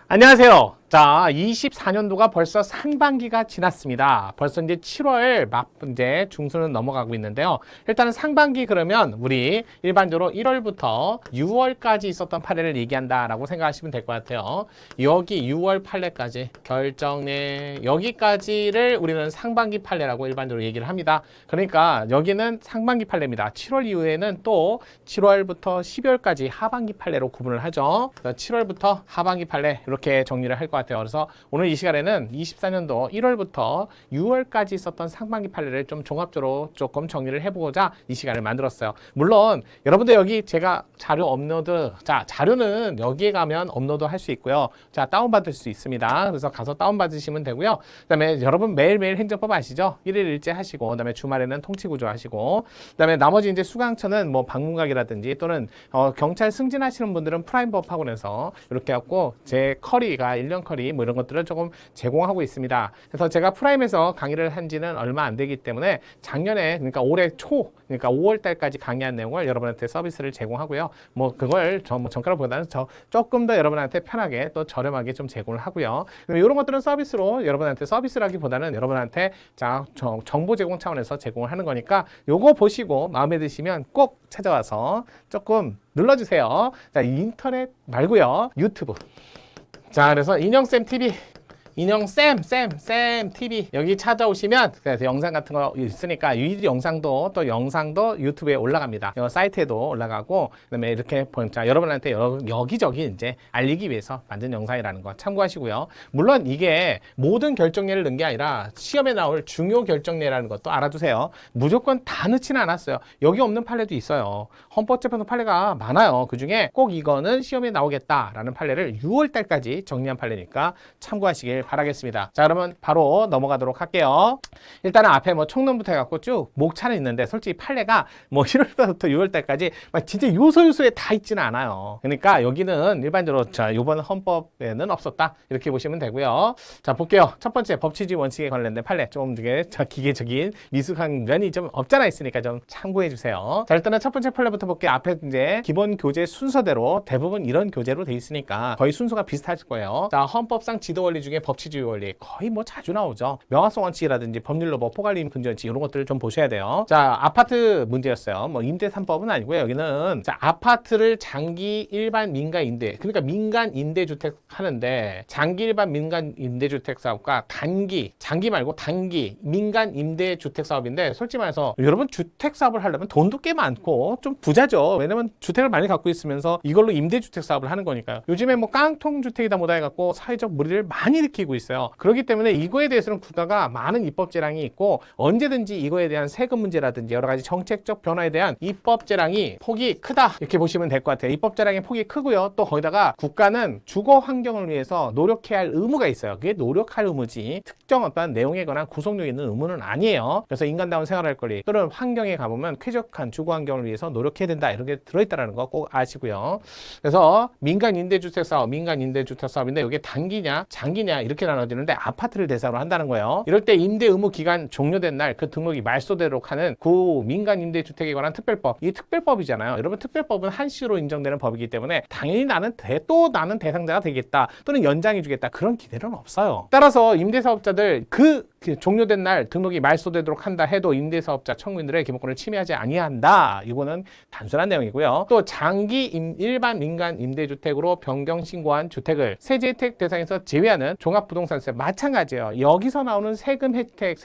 안녕하세요. 자, 24년도가 벌써 상반기가 지났습니다. 벌써 이제 7월 막 이제 중순은 넘어가고 있는데요. 일단은 상반기 그러면 우리 일반적으로 1월부터 6월까지 있었던 판례를 얘기한다라고 생각하시면 될 것 같아요. 여기 6월 판례까지 결정내 여기까지를 우리는 상반기 판례라고 일반적으로 얘기를 합니다. 그러니까 여기는 상반기 판례입니다. 7월 이후에는 또 7월부터 12월까지 하반기 판례로 구분을 하죠. 7월부터 하반기 판례 이렇게 정리를 할 것 같아요. 그래서 오늘 이 시간에는 24년도 1월부터 6월까지 있었던 상반기 판례를 좀 종합적으로 조금 정리를 해보고자 이 시간을 만들었어요. 물론 여러분들 여기 제가 자료 업로드, 자 자료는 여기에 가면 업로드 할 수 있고요. 자 다운받을 수 있습니다. 그래서 가서 다운받으시면 되고요. 그 다음에 여러분 매일매일 행정법 아시죠? 1일 일제 하시고 그 다음에 주말에는 통치구조 하시고 그 다음에 나머지 이제 수강처는 뭐 방문각이라든지 또는 경찰 승진하시는 분들은 프라임법 학원에서 이렇게 갖고 제 커리가 1년 커리 뭐 이런 것들을 조금 제공하고 있습니다. 그래서 제가 프라임에서 강의를 한 지는 얼마 안 되기 때문에 작년에 그러니까 올해 초 그러니까 5월 달까지 강의한 내용을 여러분한테 서비스를 제공하고요. 뭐 그걸 뭐 정가로보다는 조금 더 여러분한테 편하게 또 저렴하게 좀 제공을 하고요. 이런 것들은 서비스로 여러분한테 서비스라기보다는 여러분한테 정보 제공 차원에서 제공을 하는 거니까 요거 보시고 마음에 드시면 꼭 찾아와서 조금 눌러주세요. 자, 인터넷 말고요. 유튜브. 자, 그래서 인형쌤 TV, 인형쌤 TV 여기 찾아오시면 그래서 영상 같은 거 있으니까 이 영상도 또 영상도 유튜브에 올라갑니다. 사이트에도 올라가고 그다음에 이렇게 자, 여러분한테 여기저기 이제 알리기 위해서 만든 영상이라는 거 참고하시고요. 물론 이게 모든 결정례를 넣은 게 아니라 시험에 나올 중요 결정례라는 것도 알아두세요. 무조건 다 넣지는 않았어요. 여기 없는 판례도 있어요. 헌법재판소 판례가 많아요. 그중에 꼭 이거는 시험에 나오겠다라는 판례를 6월 달까지 정리한 판례니까 참고하시길 바라겠습니다. 자, 그러면 바로 넘어가도록 할게요. 일단은 앞에 뭐 총론부터 해갖고 쭉 목차는 있는데 솔직히 판례가 뭐 1월부터 6월 달까지 막 진짜 요소요소에 다 있지는 않아요. 그러니까 여기는 일반적으로 자, 요번 헌법에는 없었다. 이렇게 보시면 되고요. 자, 볼게요. 첫 번째 법치주의 원칙에 관련된 판례. 좀 되게 기계적인 미숙한 면이 좀 없잖아 있으니까 좀 참고해 주세요. 자, 일단은 첫 번째 판례부터 볼게요. 앞에 이제 기본 교재 순서대로 대부분 이런 교재로 돼 있으니까 거의 순서가 비슷하실 거예요. 자, 헌법상 지도 원리 중에 법치주의 원리 거의 뭐 자주 나오죠. 명확성 원칙이라든지 법률로 뭐 포괄림 금지 원칙 이런 것들을 좀 보셔야 돼요. 자, 아파트 문제였어요. 뭐 임대 3법은 아니고요. 여기는 자, 아파트를 장기 일반 민간 임대, 그러니까 민간 임대주택 하는데 장기 일반 민간 임대주택 사업과 장기 말고 단기 민간 임대주택 사업인데 솔직히 말해서 여러분 주택 사업을 하려면 돈도 꽤 많고 좀 부자죠. 왜냐면 주택을 많이 갖고 있으면서 이걸로 임대주택 사업을 하는 거니까요. 요즘에 뭐 깡통주택이다 뭐다 해갖고 사회적 물의를 많이 일으키고 있어요. 그렇기 때문에 이거에 대해서는 국가가 많은 입법 재량이 있고 언제든지 이거에 대한 세금 문제라든지 여러 가지 정책적 변화에 대한 입법 재량이 폭이 크다 이렇게 보시면 될 것 같아요. 입법 재량의 폭이 크고요. 또 거기다가 국가는 주거 환경을 위해서 노력해야 할 의무가 있어요. 그게 노력할 의무지 특정 어떤 내용에 관한 구속력이 있는 의무는 아니에요. 그래서 인간다운 생활할 권리 또는 환경에 가보면 쾌적한 주거 환경을 위해서 노력해야 된다 이렇게 들어있다는 거 꼭 아시고요. 그래서 민간 임대주택 사업, 민간 임대주택 사업인데 이게 단기냐 장기냐 이렇게 나눠지는데 아파트를 대상으로 한다는 거예요. 이럴 때 임대 의무 기간 종료된 날 그 등록이 말소되도록 하는 그 민간 임대주택에 관한 특별법, 이 특별법이잖아요. 여러분 특별법은 한시로 인정되는 법이기 때문에 당연히 나는 대상자가 되겠다 또는 연장해 주겠다 그런 기대는 없어요. 따라서 임대사업자들 그 종료된 날 등록이 말소되도록 한다 해도 임대사업자 청구인들의 기본권을 침해하지 아니한다. 이거는 단순한 내용이고요. 또 장기 일반 민간 임대주택으로 변경 신고한 주택을 세제 혜택 대상에서 제외하는 종합부동산세 마찬가지예요. 여기서 나오는 세금 혜택,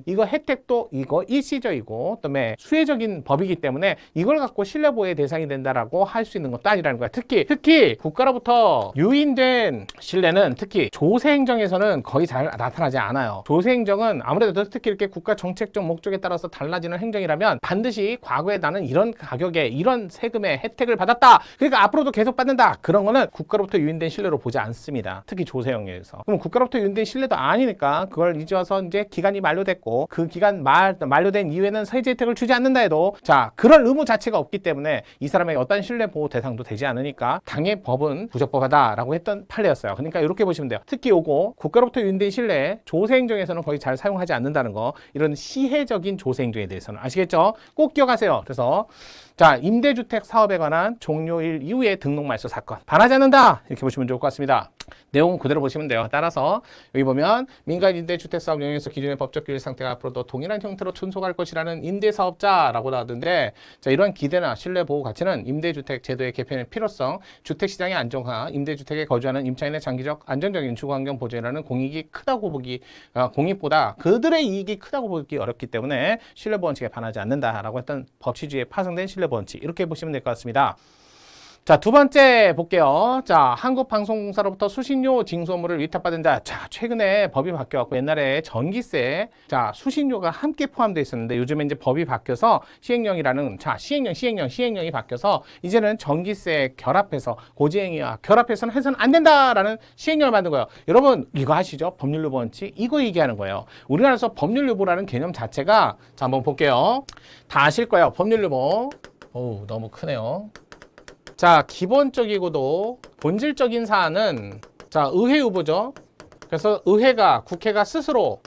이거 혜택도 이거 일시적이고 그다음에 수혜적인 법이기 때문에 이걸 갖고 신뢰보호의 대상이 된다라고 할 수 있는 것도 아니라는 거야. 특히 국가로부터 유인된 신뢰는 특히 조세행정에서는 거의 잘 나타나지 않아요. 조세행정은 아무래도 특히 이렇게 국가 정책적 목적에 따라서 달라지는 행정이라면 반드시 과거에 나는 이런 가격에 이런 세금의 혜택을 받았다. 그러니까 앞으로도 계속 받는다. 그런 거는 국가로부터 유인된 신뢰로 보지 않습니다. 특히 조세형에서. 그럼 국가로부터 유인된 신뢰도 아니니까 그걸 이제 와서 이제 기간이 만료됐고 그 기간 만료된 이후에는 세제 혜택을 주지 않는다 해도 자, 그런 의무 자체가 없기 때문에 이 사람에게 어떤 신뢰 보호 대상도 되지 않으니까 당의 법은 부적법하다라고 했던 판례였어요. 그러니까 이렇게 보시면 돼요. 특히 요거 국가로부터 유인된 신뢰 조세행정에서는 거의 잘 사용하지 않는다는 거 이런 시혜적인 조세행정에 대해서는 아시겠죠? 꼭 기억하세요. 그래서 자, 임대주택 사업에 관한 종료일 이후에 등록 말소 사건. 반하지 않는다. 이렇게 보시면 좋을 것 같습니다. 내용 그대로 보시면 돼요. 따라서 여기 보면 민간 임대주택사업 영역에서 기존의 법적 규율 상태가 앞으로도 동일한 형태로 존속할 것이라는 임대사업자라고 나왔는데, 자, 이러한 기대나 신뢰 보호 가치는 임대주택 제도의 개편의 필요성, 주택시장의 안정화, 임대주택에 거주하는 임차인의 장기적 안정적인 주거환경 보존이라는 공익이 크다고 보기, 공익보다 그들의 이익이 크다고 보기 어렵기 때문에 신뢰 보호 원칙에 반하지 않는다라고 했던 법치주의에 파생된 신뢰 보호 원칙, 이렇게 보시면 될 것 같습니다. 자, 두 번째 볼게요. 자, 한국방송공사로부터 수신료 징수 업무를 위탁받은 자. 자, 최근에 법이 바뀌어갖고 옛날에 전기세, 자, 수신료가 함께 포함되어 있었는데 요즘에 이제 법이 바뀌어서 시행령이라는, 자, 시행령이 바뀌어서 이제는 전기세 결합해서 고지행위와 결합해서는 해서는 안 된다라는 시행령을 만든 거예요. 여러분, 이거 아시죠? 법률 요구 원칙. 이거 얘기하는 거예요. 우리나라에서 법률 요구라는 개념 자체가, 자, 한번 볼게요. 다 아실 거예요. 법률 요구. 어우, 너무 크네요. 자, 기본적이고도 본질적인 사안은, 자, 의회 후보죠. 그래서 의회가, 국회가 스스로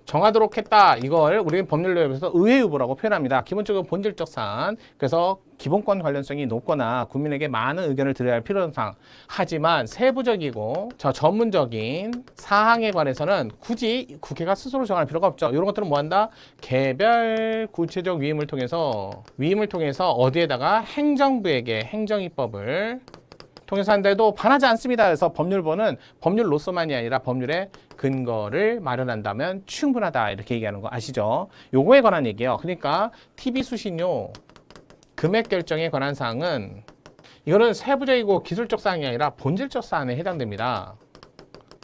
정하도록 했다. 이걸 우리는 법률로에서 의회 후보라고 표현합니다. 기본적으로 본질적 사안. 그래서 기본권 관련성이 높거나 국민에게 많은 의견을 드려야 할 필요성. 하지만 세부적이고 전문적인 사항에 관해서는 굳이 국회가 스스로 정할 필요가 없죠. 이런 것들은 뭐한다? 개별 구체적 위임을 통해서 어디에다가 행정부에게 행정입법을 통해서 한데도 반하지 않습니다. 그래서 법률보는 법률로서만이 아니라 법률의 근거를 마련한다면 충분하다. 이렇게 얘기하는 거 아시죠? 요거에 관한 얘기예요. 그러니까 TV 수신료 금액 결정에 관한 사항은 이거는 세부적이고 기술적 사항이 아니라 본질적 사안에 해당됩니다.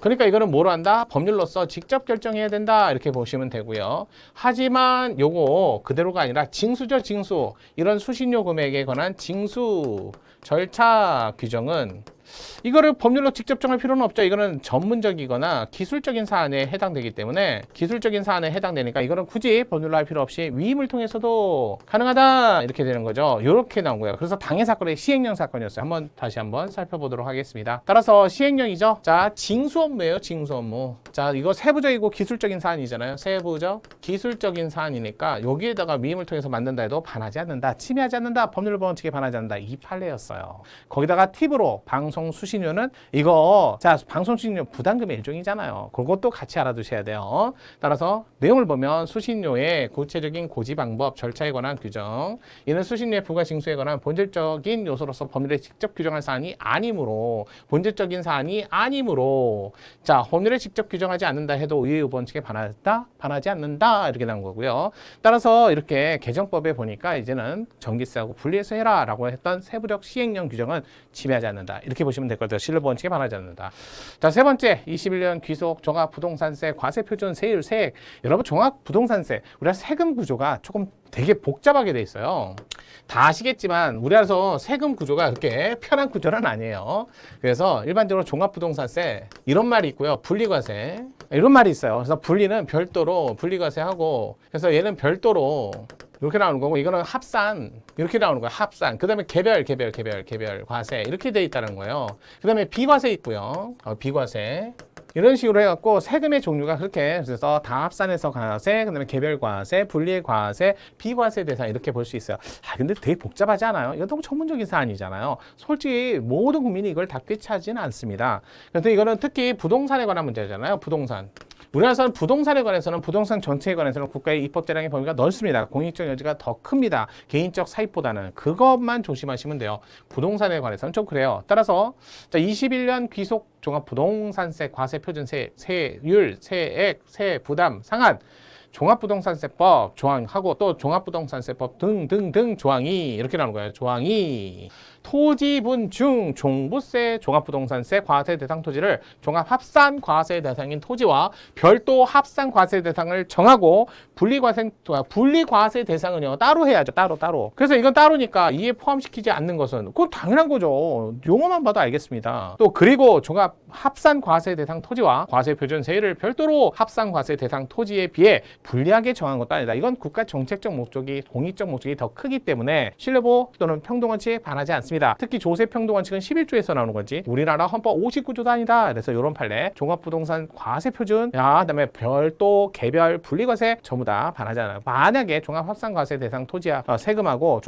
그러니까 이거는 뭐로 한다? 법률로서 직접 결정해야 된다. 이렇게 보시면 되고요. 하지만 요거 그대로가 아니라 징수죠, 징수. 이런 수신료 금액에 관한 징수 절차 규정은 이거를 법률로 직접 정할 필요는 없죠. 이거는 전문적이거나 기술적인 사안에 해당되기 때문에 기술적인 사안에 해당되니까 이거는 굳이 법률로 할 필요 없이 위임을 통해서도 가능하다. 이렇게 되는 거죠. 이렇게 나온 거예요. 그래서 당해 사건의 시행령 사건이었어요. 다시 한번 살펴보도록 하겠습니다. 따라서 시행령이죠. 자, 징수 업무예요. 징수 업무. 자, 이거 세부적이고 기술적인 사안이잖아요. 세부적 기술적인 사안이니까 여기에다가 위임을 통해서 만든다 해도 반하지 않는다. 침해하지 않는다. 법률 원칙에 반하지 않는다. 이 판례였어요. 거기다가 팁으로 방송 수신료는 이거, 자, 방송 수신료 부담금의 일종이잖아요. 그것도 같이 알아두셔야 돼요. 따라서 내용을 보면 수신료의 구체적인 고지 방법, 절차에 관한 규정, 이는 수신료의 부과 징수에 관한 본질적인 요소로서 법률에 직접 규정할 사안이 아니므로, 본질적인 사안이 아니므로, 자, 법률에 직접 규정하지 않는다 해도 의회 원칙에 반하지 않는다. 이렇게 나온 거고요. 따라서 이렇게 개정법에 보니까 이제는 전기세하고 분리해서 해라 라고 했던 세부적 시행령 규정은 침해하지 않는다. 이렇게 보시면 될 것 같아요. 신뢰 원칙에 반하지 않는다. 자, 세 번째, 21년 귀속 종합부동산세 과세표준 세율 세액. 여러분, 종합부동산세, 우리가 세금 구조가 조금 되게 복잡하게 돼 있어요. 다 아시겠지만 우리나라에서 세금 구조가 그렇게 편한 구조는 아니에요. 그래서 일반적으로 종합부동산세 이런 말이 있고요. 분리과세 이런 말이 있어요. 그래서 분리는 별도로 분리과세하고, 그래서 얘는 별도로 이렇게 나오는 거고, 이거는 합산 이렇게 나오는 거예요. 합산. 그 다음에 개별 과세 이렇게 돼 있다는 거예요. 그 다음에 비과세 있고요. 비과세 이런 식으로 해갖고 세금의 종류가 그렇게, 그래서 다 합산해서 과세, 그 다음에 개별 과세, 분리의 과세, 비과세 대상 이렇게 볼 수 있어요. 근데 되게 복잡하지 않아요? 이거 너무 전문적인 사안이잖아요. 솔직히 모든 국민이 이걸 다 꿰차지는 않습니다. 그래서 이거는 특히 부동산에 관한 문제잖아요. 부동산. 우리나라에서는 부동산에 관해서는, 부동산 전체에 관해서는 국가의 입법 재량의 범위가 넓습니다. 공익적 여지가 더 큽니다. 개인적 사입보다는. 그것만 조심하시면 돼요. 부동산에 관해서는 좀 그래요. 따라서 자, 21년 귀속 종합부동산세 과세표준 세율, 세액, 세부담 상한 종합부동산세법 조항하고 또 종합부동산세법 등등등 조항이 이렇게 나오는 거예요. 조항이 토지분 중 종부세 종합부동산세 과세 대상 토지를 종합합산 과세 대상인 토지와 별도 합산 과세 대상을 정하고 분리과세 대상은요 따로 해야죠. 따로. 그래서 이건 따로니까 이에 포함시키지 않는 것은 그건 당연한 거죠. 용어만 봐도 알겠습니다. 또 그리고 종합합산 과세 대상 토지와 과세 표준 세율을 별도로 합산 과세 대상 토지에 비해 불리하게 정한 것도 아니다. 이건 국가 정책적 목적이, 공익적 목적이 더 크기 때문에 신뢰보호 또는 평등원칙에 반하지 않습니다. 있습니다. 특히 조세평등원칙은 11조에서 나오는 거지. 우리나라 헌법 59조도 아니다. 그래서 이런 판례 종합부동산 과세표준, 그다음에 별도, 개별, 분리과세 전부 다 반하잖아요. 만약에 종합합산과세 대상 토지야 세금하고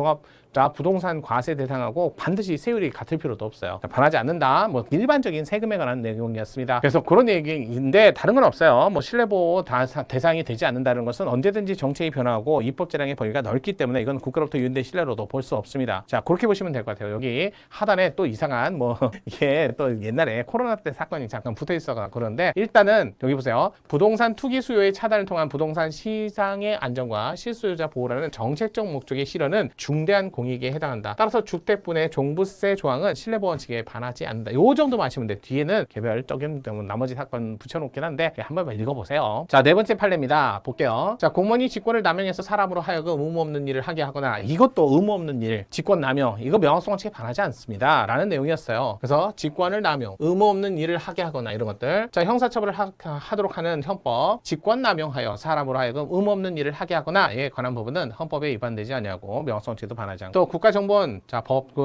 부동산 과세 대상하고 반드시 세율이 같을 필요도 없어요. 반하지 않는다. 뭐 일반적인 세금에 관한 내용이었습니다. 그래서 그런 얘기인데 다른 건 없어요. 뭐 실내보호 대상이 되지 않는다는 것은 언제든지 정책이 변화하고 입법 재량의 범위가 넓기 때문에 이건 국가로부터 유인된 신뢰로도 볼 수 없습니다. 자, 그렇게 보시면 될 것 같아요. 여기 하단에 또 이상한 이게 또 옛날에 코로나 때 사건이 잠깐 붙어 있어서 그런데 일단은 여기 보세요. 부동산 투기 수요의 차단을 통한 부동산 시장의 안정과 실수요자 보호라는 정책적 목적의 실현은 중대한 공익에 해당한다. 따라서 주택분의 종부세 조항은 실내보호원칙에 반하지 않는다. 요 정도만 하시면 돼. 뒤에는 개별적인 나머지 사건 붙여놓긴 한데 한번 읽어보세요. 자, 네 번째 판례입니다. 볼게요. 자, 공무원이 직권을 남용해서 사람으로 하여금 의무 없는 일을 하게 하거나 이것도 의무 없는 일, 직권 남용 이거 명확성원칙에 반하지 않습니다. 라는 내용이었어요. 그래서 직권을 남용, 의무 없는 일을 하게 하거나 이런 것들. 자, 형사처벌을 하도록 하는 현법, 직권 남용하여 사람으로 하여금 의무 없는 일을 하게 하거나에 관한 부분은 헌법에 위반되지 않냐고 명확성원칙에도 반하지 않고 또 국가정보원, 자,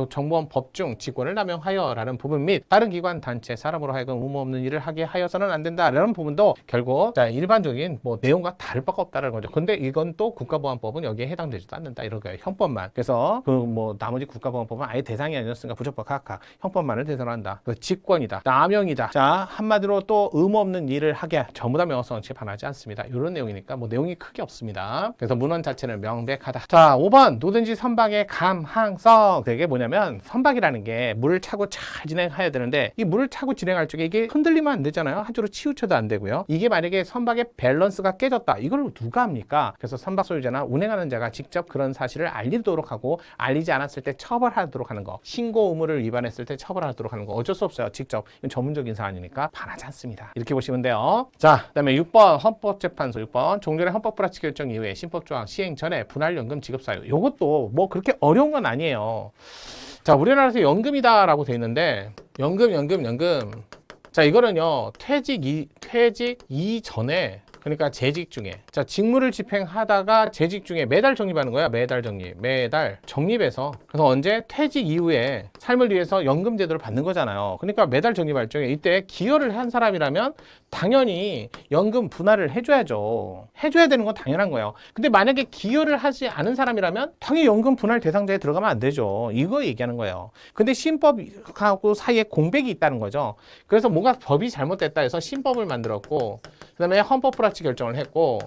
정보원 법중 직권을 남용하여라는 부분 및 다른 기관, 단체, 사람으로 하여금 의무 없는 일을 하게 하여서는 안 된다라는 부분도 결국 자, 일반적인 내용과 다를 바가 없다는 거죠. 근데 이건 또 국가보안법은 여기에 해당되지도 않는다 이런 거예요. 형법만. 그래서 나머지 국가보안법은 아예 대상이 아니었으니까 부적법 각하 형법만을 대상한다. 직권이다, 남용이다. 자, 한마디로 또 의무 없는 일을 하게 전부 다 명확성원칙에 반하지 않습니다. 이런 내용이니까 내용이 크게 없습니다. 그래서 문헌 자체는 명백하다. 자, 5번 누든지 선박의 감항성. 그게 뭐냐면 선박이라는 게 물을 차고 잘 진행해야 되는데 이 물을 차고 진행할 적에 이게 흔들리면 안 되잖아요. 한쪽으로 치우쳐도 안 되고요. 이게 만약에 선박의 밸런스가 깨졌다. 이걸 누가 합니까? 그래서 선박 소유자나 운행하는 자가 직접 그런 사실을 알리도록 하고 알리지 않았을 때 처벌하도록 하는 거. 신고 의무를 위반했을 때 처벌하도록 하는 거. 어쩔 수 없어요. 직접. 이건 전문적인 사안이니까 반하지 않습니다. 이렇게 보시면 돼요. 자, 그다음에 6번 헌법재판소 6번 종전의 헌법 불합치 결정 이후에 신법조항 시행 전에 분할연금 지급 사유. 요것도 그렇게 어려운 건 아니에요. 자, 우리나라에서 연금이다라고 돼 있는데 연금. 자, 이거는요 퇴직 이전에 그러니까 재직 중에 자 직무를 집행하다가 재직 중에 매달 적립하는 거야. 매달 적립해서 그래서 언제 퇴직 이후에 삶을 위해서 연금 제도를 받는 거잖아요. 그러니까 매달 적립할 적에 이때 기여를 한 사람이라면 당연히 연금 분할을 해줘야죠. 해줘야 되는 건 당연한 거예요. 근데 만약에 기여를 하지 않은 사람이라면 당연히 연금 분할 대상자에 들어가면 안 되죠. 이거 얘기하는 거예요. 근데 신법하고 사이에 공백이 있다는 거죠. 그래서 뭔가 법이 잘못됐다 해서 신법을 만들었고 그 다음에 헌법 불합치 결정을 했고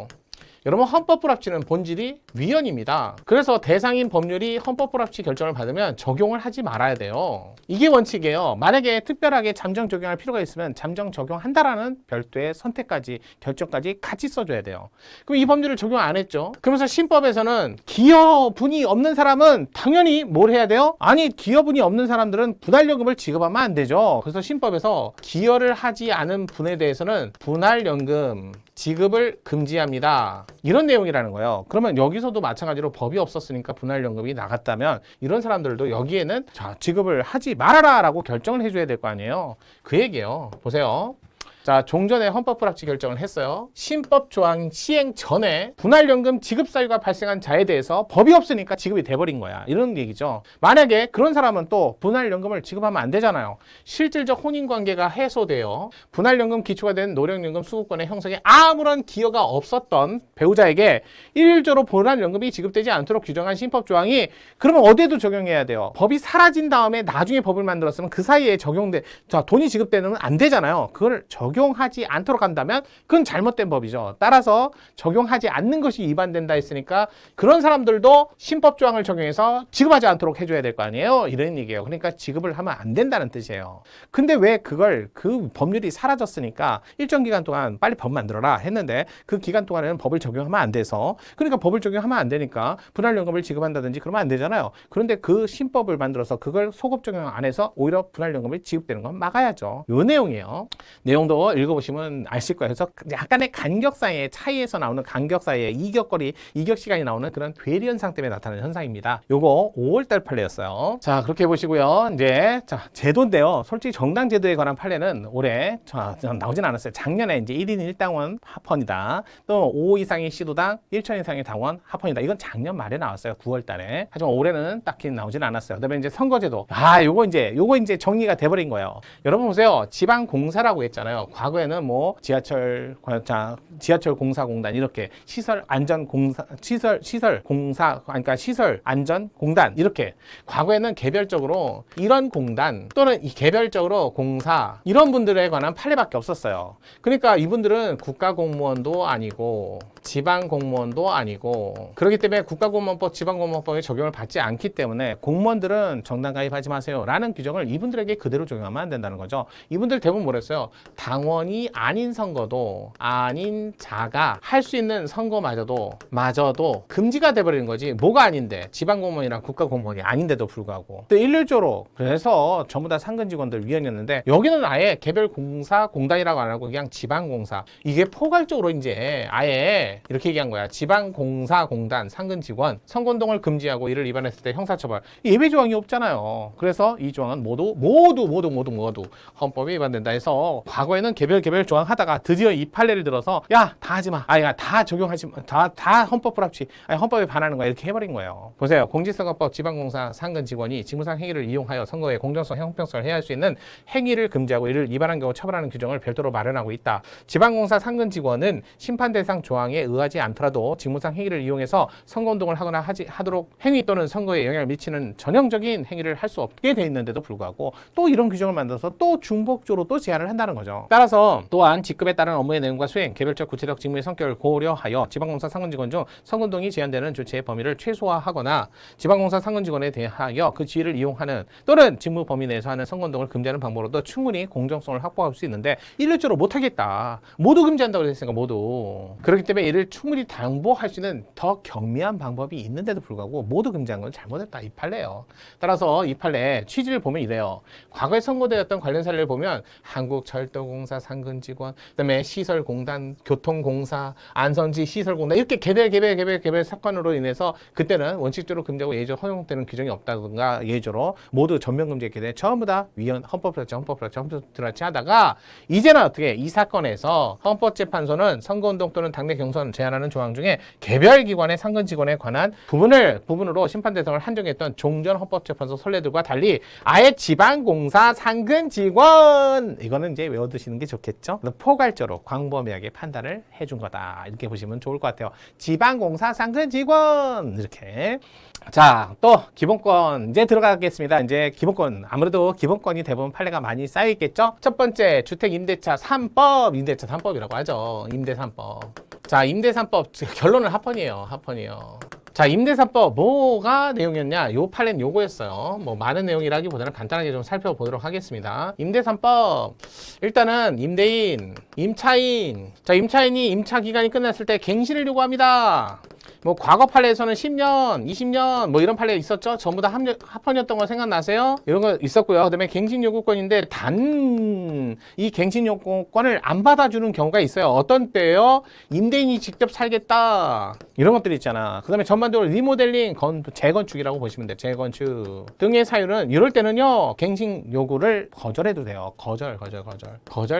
여러분 헌법 불합치는 본질이 위헌입니다. 그래서 대상인 법률이 헌법 불합치 결정을 받으면 적용을 하지 말아야 돼요. 이게 원칙이에요. 만약에 특별하게 잠정 적용할 필요가 있으면 잠정 적용한다라는 별도의 선택까지 결정까지 같이 써줘야 돼요. 그럼 이 법률을 적용 안 했죠. 그러면서 신법에서는 기여분이 없는 사람은 당연히 뭘 해야 돼요? 아니 기여분이 없는 사람들은 분할연금을 지급하면 안 되죠. 그래서 신법에서 기여를 하지 않은 분에 대해서는 분할연금 지급을 금지합니다. 이런 내용이라는 거예요. 그러면 여기서도 마찬가지로 법이 없었으니까 분할연금이 나갔다면 이런 사람들도 여기에는 자 지급을 하지 말아라 라고 결정을 해줘야 될 거 아니에요. 그 얘기예요. 보세요. 자, 종전에 헌법 불합치 결정을 했어요. 신법 조항 시행 전에 분할연금 지급 사유가 발생한 자에 대해서 법이 없으니까 지급이 돼버린 거야. 이런 얘기죠. 만약에 그런 사람은 또 분할연금을 지급하면 안 되잖아요. 실질적 혼인관계가 해소되어 분할연금 기초가 된 노령연금 수급권의 형성에 아무런 기여가 없었던 배우자에게 일일적으로 분할연금이 지급되지 않도록 규정한 신법 조항이 그러면 어디에도 적용해야 돼요. 법이 사라진 다음에 나중에 법을 만들었으면 그 사이에 자, 돈이 지급되는 건 안 되잖아요. 그걸 적용하지 않도록 한다면 그건 잘못된 법이죠. 따라서 적용하지 않는 것이 위반된다 했으니까 그런 사람들도 신법 조항을 적용해서 지급하지 않도록 해줘야 될 거 아니에요. 이런 얘기예요. 그러니까 지급을 하면 안 된다는 뜻이에요. 근데 왜 그 법률이 사라졌으니까 일정 기간 동안 빨리 법 만들어라 했는데 그 기간 동안에는 법을 적용하면 안 돼서 그러니까 법을 적용하면 안 되니까 분할연금을 지급한다든지 그러면 안 되잖아요. 그런데 그 신법을 만들어서 그걸 소급 적용 안 해서 오히려 분할연금을 지급되는 건 막아야죠. 요 내용이에요. 내용도 이거 읽어보시면 아실 거예요. 그래서 약간의 간격 사이의 차이에서 나오는 간격 사이의 이격거리, 이격 시간이 나오는 그런 괴리 현상 때문에 나타나는 현상입니다. 요거 5월달 판례였어요. 자, 그렇게 보시고요. 이제 자, 제도인데요. 솔직히 정당 제도에 관한 판례는 올해 나오진 않았어요. 작년에 이제 1인 1당원 합헌이다. 또 5 이상의 시도당 1천 이상의 당원 합헌이다. 이건 작년 말에 나왔어요. 9월달에. 하지만 올해는 딱히 나오진 않았어요. 그다음에 이제 선거제도. 요거 이제 정리가 돼버린 거예요. 여러분 보세요. 지방공사라고 했잖아요. 과거에는 뭐 지하철 공사공단 이렇게 시설 안전공단 이렇게 과거에는 개별적으로 이런 공단 또는 개별적으로 공사 이런 분들에 관한 판례밖에 없었어요. 그러니까 이분들은 국가공무원도 아니고 지방공무원도 아니고 그렇기 때문에 국가공무원법, 지방공무원법에 적용을 받지 않기 때문에 공무원들은 정당 가입하지 마세요 라는 규정을 이분들에게 그대로 적용하면 안 된다는 거죠. 이분들 대부분 뭐랬어요? 당원이 아닌 선거도 아닌 자가 할 수 있는 선거마저도 금지가 돼버리는 거지. 뭐가 아닌데 지방공무원이랑 국가공무원이 아닌데도 불구하고 또 일률적으로 그래서 전부 다 상근 직원들 위원이었는데 여기는 아예 개별 공사 공단이라고 안 하고 그냥 지방공사 이게 포괄적으로 이제 아예 이렇게 얘기한 거야. 지방공사공단 상근 직원 선거운동을 금지하고 이를 위반했을 때 형사처벌 예외 조항이 없잖아요. 그래서 이 조항은 모두 헌법에 위반된다 해서 과거에는 개별 조항 하다가 드디어 이 판례를 들어서 야 다 하지 마. 다 적용하지 마. 다 헌법 불합치. 헌법에 반하는 거야. 이렇게 해버린 거예요. 보세요. 공직선거법 지방공사 상근 직원이 직무상 행위를 이용하여 선거의 공정성, 형평성을 해할 수 있는 행위를 금지하고 이를 위반한 경우 처벌하는 규정을 별도로 마련하고 있다. 지방공사 상근 직원은 심판 대상 조항에 의하지 않더라도 직무상 행위를 이용해서 선거운동을 하거나 하도록 행위 또는 선거에 영향을 미치는 전형적인 행위를 할 수 없게 돼 있는데도 불구하고 또 이런 규정을 만들어서 또 중복적으로 또 제한을 한다는 거죠. 따라서 또한 직급에 따른 업무의 내용과 수행, 개별적 구체적 직무의 성격을 고려하여 지방공사 상근 직원 중 선거운동이 제한되는 조치의 범위를 최소화하거나 지방공사 상근 직원에 대하여 그 지위를 이용하는 또는 직무 범위 내에서 하는 선거운동을 금지하는 방법으로도 충분히 공정성을 확보할 수 있는데 일률적으로 못하겠다. 모두 금지한다고 했으니까 모두. 그렇기 때문에 이를 충분히 담보할 수 있는 더 경미한 방법이 있는데도 불구하고 모두 금지한 건 잘못했다. 이 판례예요. 따라서 이 판례 취지를 보면 이래요. 과거에 선고되었던 관련 사례를 보면 한국철도공사 상근 직원, 그다음에 시설공단, 교통공사, 안성지 시설공단 이렇게 개별 사건으로 인해서 그때는 원칙적으로 금지하고 예외적으로 허용되는 규정이 없다든가 예외적으로 모두 전면 금지했기 때문에 전부 다 헌법 불합치 하다가 이제는 어떻게 이 사건에서 헌법재판소는 선거운동 또는 당내 경선 제한하는 조항 중에 개별기관의 상근 직원에 관한 부분으로 심판 대상을 한정했던 종전 헌법재판소 선례들과 달리 아예 지방공사 상근 직원 이거는 이제 외워두시는 게 좋겠죠. 포괄적으로 광범위하게 판단을 해준 거다 이렇게 보시면 좋을 것 같아요. 지방공사 상근 직원 이렇게. 자, 또 기본권 이제 들어가겠습니다. 이제 기본권 아무래도 기본권이 대부분 판례가 많이 쌓여 있겠죠. 첫 번째 주택 임대차 3법 임대차 3법이라고 하죠. 임대 3법. 자, 임대 3법 결론은 합헌이에요. 자, 임대3법 뭐가 내용이었냐? 요 판례는 요거였어요. 뭐 많은 내용이라기보다는 간단하게 좀 살펴보도록 하겠습니다. 임대3법 일단은 임대인, 임차인. 자, 임차인이 임차 기간이 끝났을 때 갱신을 요구합니다. 뭐 과거 판례에서는 10년, 20년 뭐 이런 판례 있었죠. 전부 다 합헌이었던 거 생각나세요? 이런 거 있었고요. 그다음에 갱신 요구권인데 단 이 갱신 요구권을 안 받아주는 경우가 있어요. 어떤 때요? 임대인이 직접 살겠다 이런 것들이 있잖아. 그다음에 전반적으로 리모델링, 재건축이라고 보시면 돼요. 재건축 등의 사유는 이럴 때는요 갱신 요구를 거절해도 돼요. 거절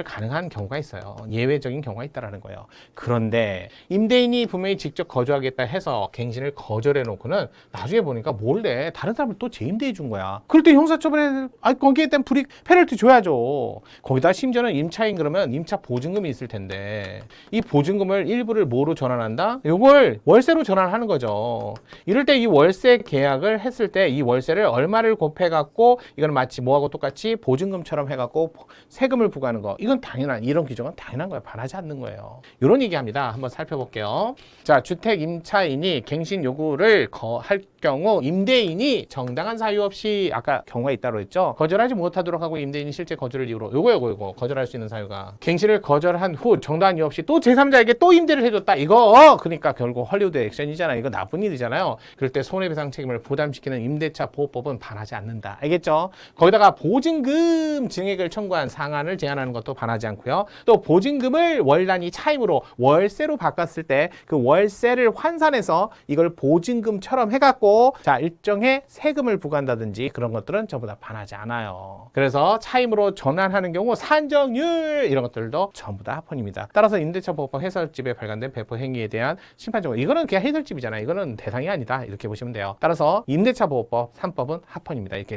가능한 경우가 있어요. 예외적인 경우가 있다라는 거예요. 그런데 임대인이 분명히 직접 거주하겠다 해서 갱신을 거절해 놓고는 나중에 보니까 몰래 다른 사람을 또 재임대해 준 거야. 그럴 때 형사처벌에 거기에 대한 페널티 줘야죠. 거기다 심지어는 임차인 그러면 임차 보증금이 있을 텐데 이 보증금을 일부를 뭐로 전환한다? 이걸 월세로 전환하는 거죠. 이럴 때 이 월세 계약을 했을 때 이 월세를 얼마를 곱해 갖고 이건 마치 뭐하고 똑같이 보증금처럼 해 갖고 세금을 부과하는 거. 이건 이런 규정은 당연한 거예요. 반하지 않는 거예요. 이런 얘기합니다. 한번 살펴볼게요. 자, 주택 임차 임대차인이 갱신 요구를 할 경우 임대인이 정당한 사유 없이 아까 경우가 있다고 했죠. 거절하지 못하도록 하고 임대인이 실제 거절을 이유로 요거 거절할 수 있는 사유가 갱신을 거절한 후 정당한 이유 없이 또 제3자에게 또 임대를 해줬다. 이거 그러니까 결국 헐리우드 액션이잖아요. 이거 나쁜 일이잖아요. 그럴 때 손해배상 책임을 부담시키는 임대차 보호법은 반하지 않는다. 알겠죠? 거기다가 보증금 증액을 청구한 상한을 제한하는 것도 반하지 않고요. 또 보증금을 월 단위 차임으로 월세로 바꿨을 때 그 월세를 환산해서 이걸 보증금처럼 해갖고 자 일정의 세금을 부과한다든지 그런 것들은 전부 다 반하지 않아요. 그래서 차임으로 전환하는 경우 산정률 이런 것들도 전부 다 합헌입니다. 따라서 임대차 보호법 해설집에 발간된 배포 행위에 대한 심판적으로 이거는 그냥 해설집이잖아요. 이거는 대상이 아니다. 이렇게 보시면 돼요. 따라서 임대차 보호법 3법은 합헌입니다. 이렇게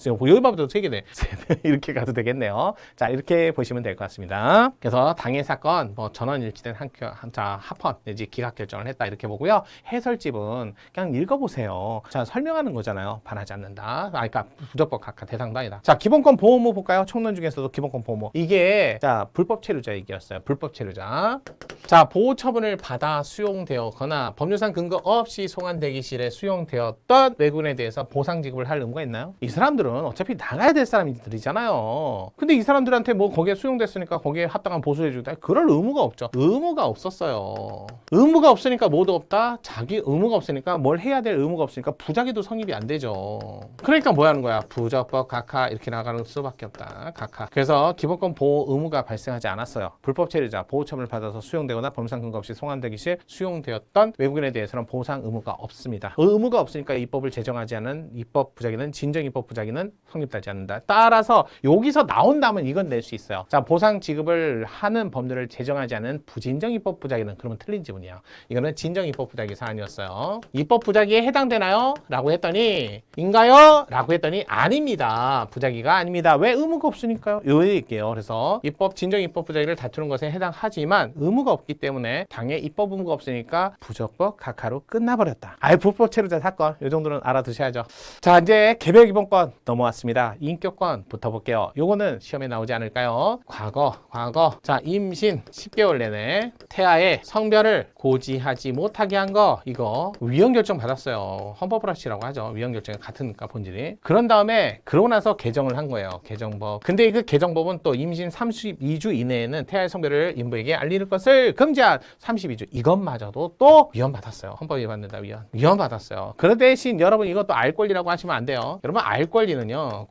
여기부터 3개네. 이렇게 가도 되겠네요. 자 이렇게 보시면 될 것 같습니다. 그래서 당해 사건 뭐 전원 일치된 합헌 내지 기각 결정을 했다 이렇게 보고요. 해설집은 그냥 읽어보세요. 자 설명하는 거잖아요. 반하지 않는다. 그러니까 부적법 각하 대상도 아니다. 자 기본권 보호무 볼까요? 총론 중에서도 기본권 보호무 이게 자 불법 체류자 얘기였어요. 불법 체류자. 자 보호 처분을 받아 수용되었거나 법률상 근거 없이 송환 대기실에 수용되었던 외국인에 대해서 보상 지급을 할 의무가 있나요? 이 사람들은 어차피 나가야 될 사람들이잖아요. 근데 이 사람들한테 뭐 거기에 수용됐으니까 거기에 합당한 보수해 주다 그럴 의무가 없죠. 의무가 없었어요. 의무가 없으니까 뭐도 없다. 자기 의무가 없으니까 뭘 해야 될 의무가 없으니까 부작위도 성립이 안 되죠. 그러니까 뭐 하는 거야? 부적법 각하 이렇게 나가는 수밖에 없다. 각하. 그래서 기본권 보호 의무가 발생하지 않았어요. 불법 체류자 보호 처분을 받아서 수용되거나 법상 근거 없이 송환되기 시 수용되었던 외국인에 대해서는 보상 의무가 없습니다. 의무가 없으니까 입법을 제정하지 않은 입법 부작위는 진정 입법 부작위는 성립되지 않는다. 따라서 여기서 나온다면 이건 낼 수 있어요. 자 보상 지급을 하는 법률을 제정하지 않은 부진정 입법 부작위는 그러면 틀린 지문이에요. 이거는 진정 입법 부작위 사안이었어요. 입법 부작위에 해당되나요? 라고 했더니 인가요? 라고 했더니 아닙니다. 부작위가 아닙니다. 왜? 의무가 없으니까요. 요 얘기예요. 그래서 입법 진정 입법 부작위를 다투는 것에 해당하지만 의무가 없기 때문에 당해 입법 의무가 없으니까 부적법 각하로 끝나버렸다. 아예 불법 체류자 사건 요 정도는 알아두셔야죠. 자 이제 개별 기본권 넘어왔습니다. 인격권부터 볼게요. 요거는 시험에 나오지 않을까요? 과거 자 임신 10개월 내내 태아의 성별을 고지하지 못하게 한 거 이거 위헌 결정 받았어요. 헌법불합치라고 하죠. 위헌 결정이 같으니까 본질이. 그런 다음에 그러고 나서 개정을 한 거예요. 개정법. 근데 그 개정법은 또 임신 32주 이내에는 태아의 성별을 인부에게 알리는 것을 금지한 32주 이것마저도 또 위헌 받았어요. 헌법 위반된다 위헌 받았어요. 그 대신 여러분 이것도 알 권리라고 하시면 안 돼요. 여러분 알 권리는요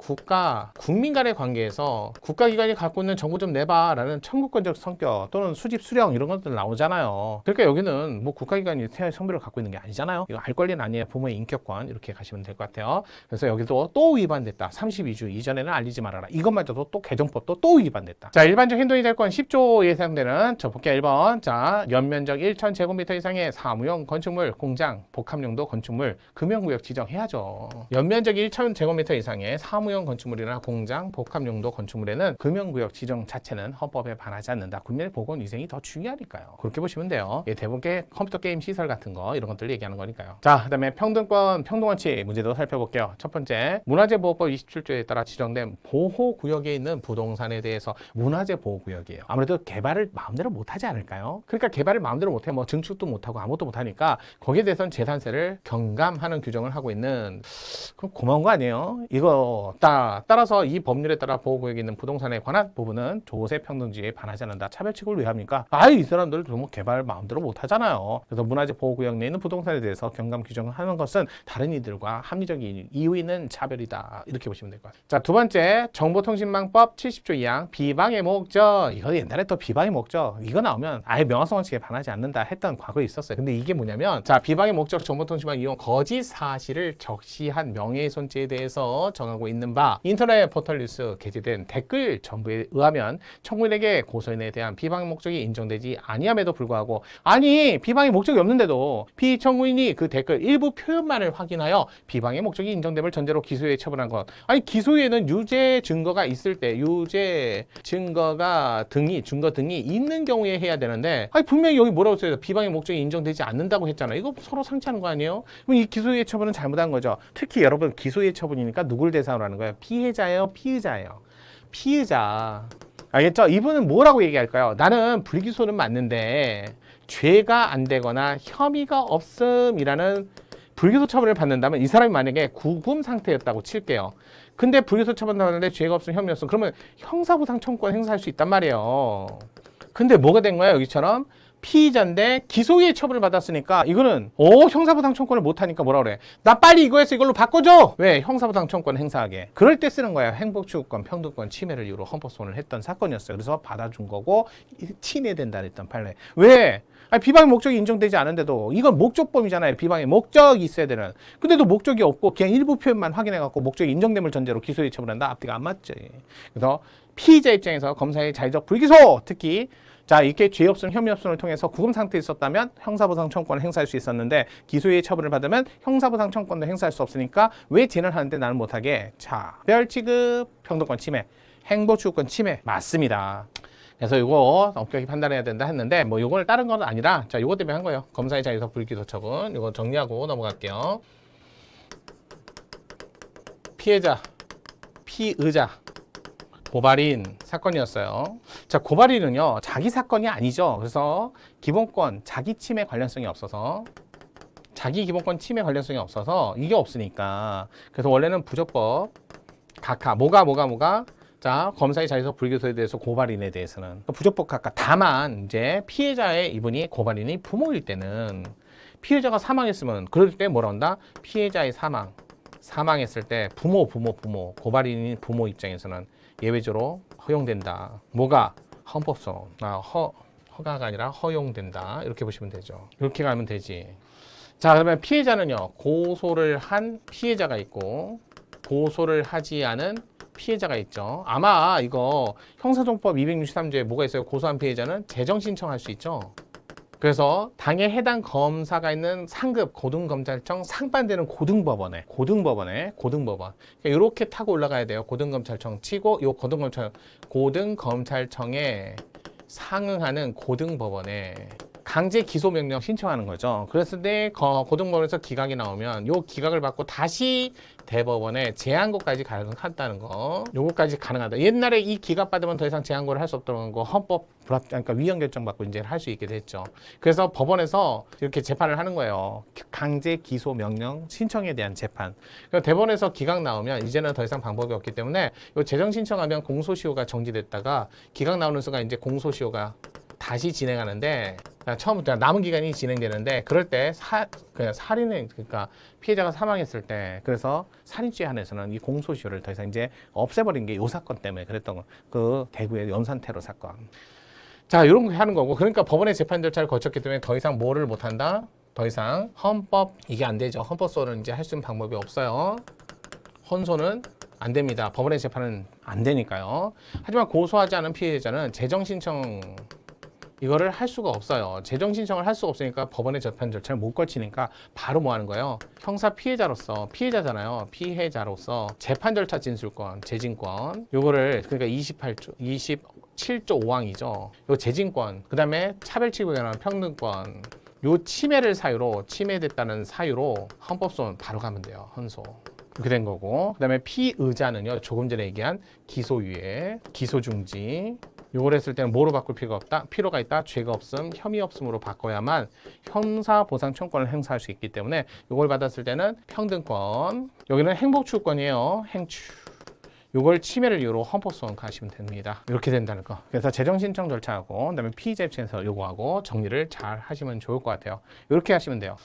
국민 간의 관계에서 국가기관이 갖고 있는 정보 좀 내봐 라는 청구권적 성격 또는 수집 수령 이런 것들 나오잖아요. 그러니까 여기는 뭐 국가기관이 태아의 성별을 갖고 있는 게 아니잖아요. 이거 알 권리는 아니에요. 부모의 인격권 이렇게 가시면 될 것 같아요. 그래서 여기도 또 위반됐다. 32주 이전에는 알리지 말아라. 이것마저도 또 개정법도 또 위반됐다. 자 일반적 행동이 될 건 10조 예상되는 저 볼게요. 1번 자 연면적 1,000제곱미터 이상의 사무용 건축물 공장 복합용도 건축물 금연구역 지정해야죠. 연면적 1,000제곱미터 이상의 사무용 건축물이나 공장 복합용도 건축물에는 금연구역 지정 자체는 헌법에 반하지 않는다. 국민의 보건위생이 더 중요하니까요. 그렇게 보시면 돼요. 대부분 컴퓨터 게임 시설 같은 거 이런 것들을 얘기하는 거니까요. 자 그다음에 평등권 평등원칙 문제도 살펴볼게요. 첫 번째 문화재보호법 27조에 따라 지정된 보호구역에 있는 부동산에 대해서 문화재보호구역이에요. 아무래도 개발을 마음대로 못하지 않을까요? 그러니까 개발을 마음대로 못해 뭐 증축도 못하고 아무것도 못하니까 거기에 대해서는 재산세를 경감하는 규정을 하고 있는 그럼 고마운 거 아니에요? 이거 따라서 이 법률에 따라 보호구역에 있는 부동산에 관한 부분은 조세평등주의에 반하지 않는다. 차별취급을 왜 합니까? 이 사람들 뭐 개발 마음대로 못하잖아요. 그래서 문화재 보호구역 내에 있는 부동산에 대해서 경감 규정을 하는 것은 다른 이들과 합리적인 이유 있는 차별이다. 이렇게 보시면 될 것 같아요. 자, 두 번째 정보통신망법 70조 2항 비방의 목적. 이거 옛날에 또 비방의 목적 이거 나오면 아예 명확성원칙에 반하지 않는다 했던 과거에 있었어요. 근데 이게 뭐냐면 자 비방의 목적 정보통신망 이용 거짓 사실을 적시한 명예훼손죄에 대해서 정하고 있는 바 인터넷 포털뉴스 게재된 댓글 전부에 의하면 청구인에게 고소인에 대한 비방의 목적이 인정되지 아니함에도 불구하고 아니 비방의 목적이 없는데도 피청구인이 그 댓글 일부 표현만을 확인하여 비방의 목적이 인정됨을 전제로 기소유예 처분한 것. 아니 기소유예는 유죄 증거가 있을 때 유죄 증거가 증거 등이 있는 경우에 해야 되는데 아니 분명히 여기 뭐라고 써요? 비방의 목적이 인정되지 않는다고 했잖아요. 이거 서로 상치하는 거 아니에요? 그럼 이 기소유예 처분은 잘못한 거죠. 특히 여러분 기소유예 처분이니까 누굴 대상으로 하는 거예요? 피해자예요? 피의자예요? 피의자. 알겠죠? 이분은 뭐라고 얘기할까요? 나는 불기소는 맞는데 죄가 안 되거나 혐의가 없음이라는 불기소 처분을 받는다면 이 사람이 만약에 구금 상태였다고 칠게요. 근데 불기소 처분받는데 죄가 없음, 혐의 없음. 그러면 형사보상 청구권 행사할 수 있단 말이에요. 근데 뭐가 된 거야? 여기처럼 피의자인데 기소유예 처분을 받았으니까 이거는 형사보상 청구권을 못하니까 뭐라 그래? 나 빨리 이거에서 이걸로 바꿔줘! 왜? 형사보상 청구권 행사하게. 그럴 때 쓰는 거야. 행복추구권, 평등권 침해를 이유로 헌법소원을 했던 사건이었어요. 그래서 받아준 거고 침해된다 했던 판례. 왜? 아니, 비방의 목적이 인정되지 않은데도 이건 목적범이잖아요. 비방의 목적이 있어야 되는. 근데도 목적이 없고 그냥 일부 표현만 확인해갖고 목적이 인정됨을 전제로 기소유예 처분한다? 앞뒤가 안 맞지. 그래서 피의자 입장에서 검사의 자의적 불기소! 특히 자, 이렇게 죄 없음, 혐의 없음을 통해서 구금 상태에 있었다면 형사보상 청구권을 행사할 수 있었는데 기소유예 처분을 받으면 형사보상 청구권도 행사할 수 없으니까 왜 쟤는 하는데 나는 못하게? 자, 별취급, 평등권 침해, 행복추구권 침해 맞습니다. 그래서 이거 엄격히 판단해야 된다 했는데 뭐 이걸 다른 건 아니라 자, 이거 때문에 한 거예요. 검사의 자의적 불기소 처분. 이거 정리하고 넘어갈게요. 피해자, 피의자, 고발인 사건이었어요. 자, 고발인은요, 자기 사건이 아니죠. 그래서 기본권, 자기 침해 관련성이 없어서 자기 기본권 침해 관련성이 없어서 이게 없으니까 그래서 원래는 부적법 각하 뭐가 자, 검사의 자의적 불기소에 대해서 고발인에 대해서는 부적법 각하. 다만 이제 피해자의 이분이 고발인이 부모일 때는 피해자가 사망했으면 그럴 때 뭐라 한다? 피해자의 사망했을 때 부모 고발인인 부모 입장에서는 예외적으로 허용된다. 뭐가? 헌법소원. 허가가 아니라 허용된다. 이렇게 보시면 되죠. 이렇게 가면 되지. 자, 그러면 피해자는요. 고소를 한 피해자가 있고 고소를 하지 않은 피해자가 있죠. 아마 이거 형사정법 263조에 뭐가 있어요? 고소한 피해자는 재정 신청할 수 있죠. 그래서 당에 해당 검사가 있는 상급 고등검찰청 상반되는 고등법원 그러니까 이렇게 타고 올라가야 돼요. 고등검찰청 치고 요 고등검찰청에 상응하는 고등법원에 강제 기소 명령 신청하는 거죠. 그랬을 때 고등법원에서 기각이 나오면 요 기각을 받고 다시 대법원에 재항고까지 가능하다는 거. 요거까지 가능하다. 옛날에 이 기각 받으면 더 이상 재항고를 할 수 없다는 거 헌법 그러니까 위헌 결정 받고 이제 할 수 있게 됐죠. 그래서 법원에서 이렇게 재판을 하는 거예요. 강제 기소 명령 신청에 대한 재판. 그러니까 대법원에서 기각 나오면 이제는 더 이상 방법이 없기 때문에 요 재정 신청하면 공소시효가 정지됐다가 기각 나오는 순간 이제 공소시효가 다시 진행하는데 처음부터 남은 기간이 진행되는데 그럴 때 그냥 그러니까 피해자가 사망했을 때 그래서 살인죄 한에서는 이 공소시효를 더 이상 이제 없애버린 게 이 사건 때문에 그랬던 거. 그 대구의 연산 테러 사건. 자, 이런 거 하는 거고 그러니까 법원의 재판 절차를 거쳤기 때문에 더 이상 뭐를 못한다? 더 이상 헌법 이게 안 되죠. 헌법소는 이제 할 수 있는 방법이 없어요. 헌소는 안 됩니다. 법원의 재판은 안 되니까요. 하지만 고소하지 않은 피해자는 재정 신청 이거를 할 수가 없어요. 재정 신청을 할 수가 없으니까 법원의 재판 절차를 못 거치니까 바로 뭐 하는 거예요? 형사 피해자로서 피해자잖아요. 피해자로서 재판 절차 진술권, 재진권 요거를 그러니까 27조 5항이죠. 요 재진권, 그다음에 차별취급에 관한 평등권 요 침해를 사유로 침해됐다는 사유로 헌법소원 바로 가면 돼요. 헌소. 그렇게 된 거고 그다음에 피의자는요. 조금 전에 얘기한 기소유예, 기소중지 요걸 했을 때는 뭐로 바꿀 필요가 있다. 죄가 없음, 혐의 없음으로 바꿔야만 형사보상 청구권을 행사할 수 있기 때문에 요걸 받았을 때는 평등권. 여기는 행복추구권이에요. 행추. 요걸 침해를 이유로 헌법소원 가시면 됩니다. 이렇게 된다는 거. 그래서 재정 신청 절차하고 그다음에 피의자 입장에서 요거하고 정리를 잘 하시면 좋을 것 같아요. 이렇게 하시면 돼요.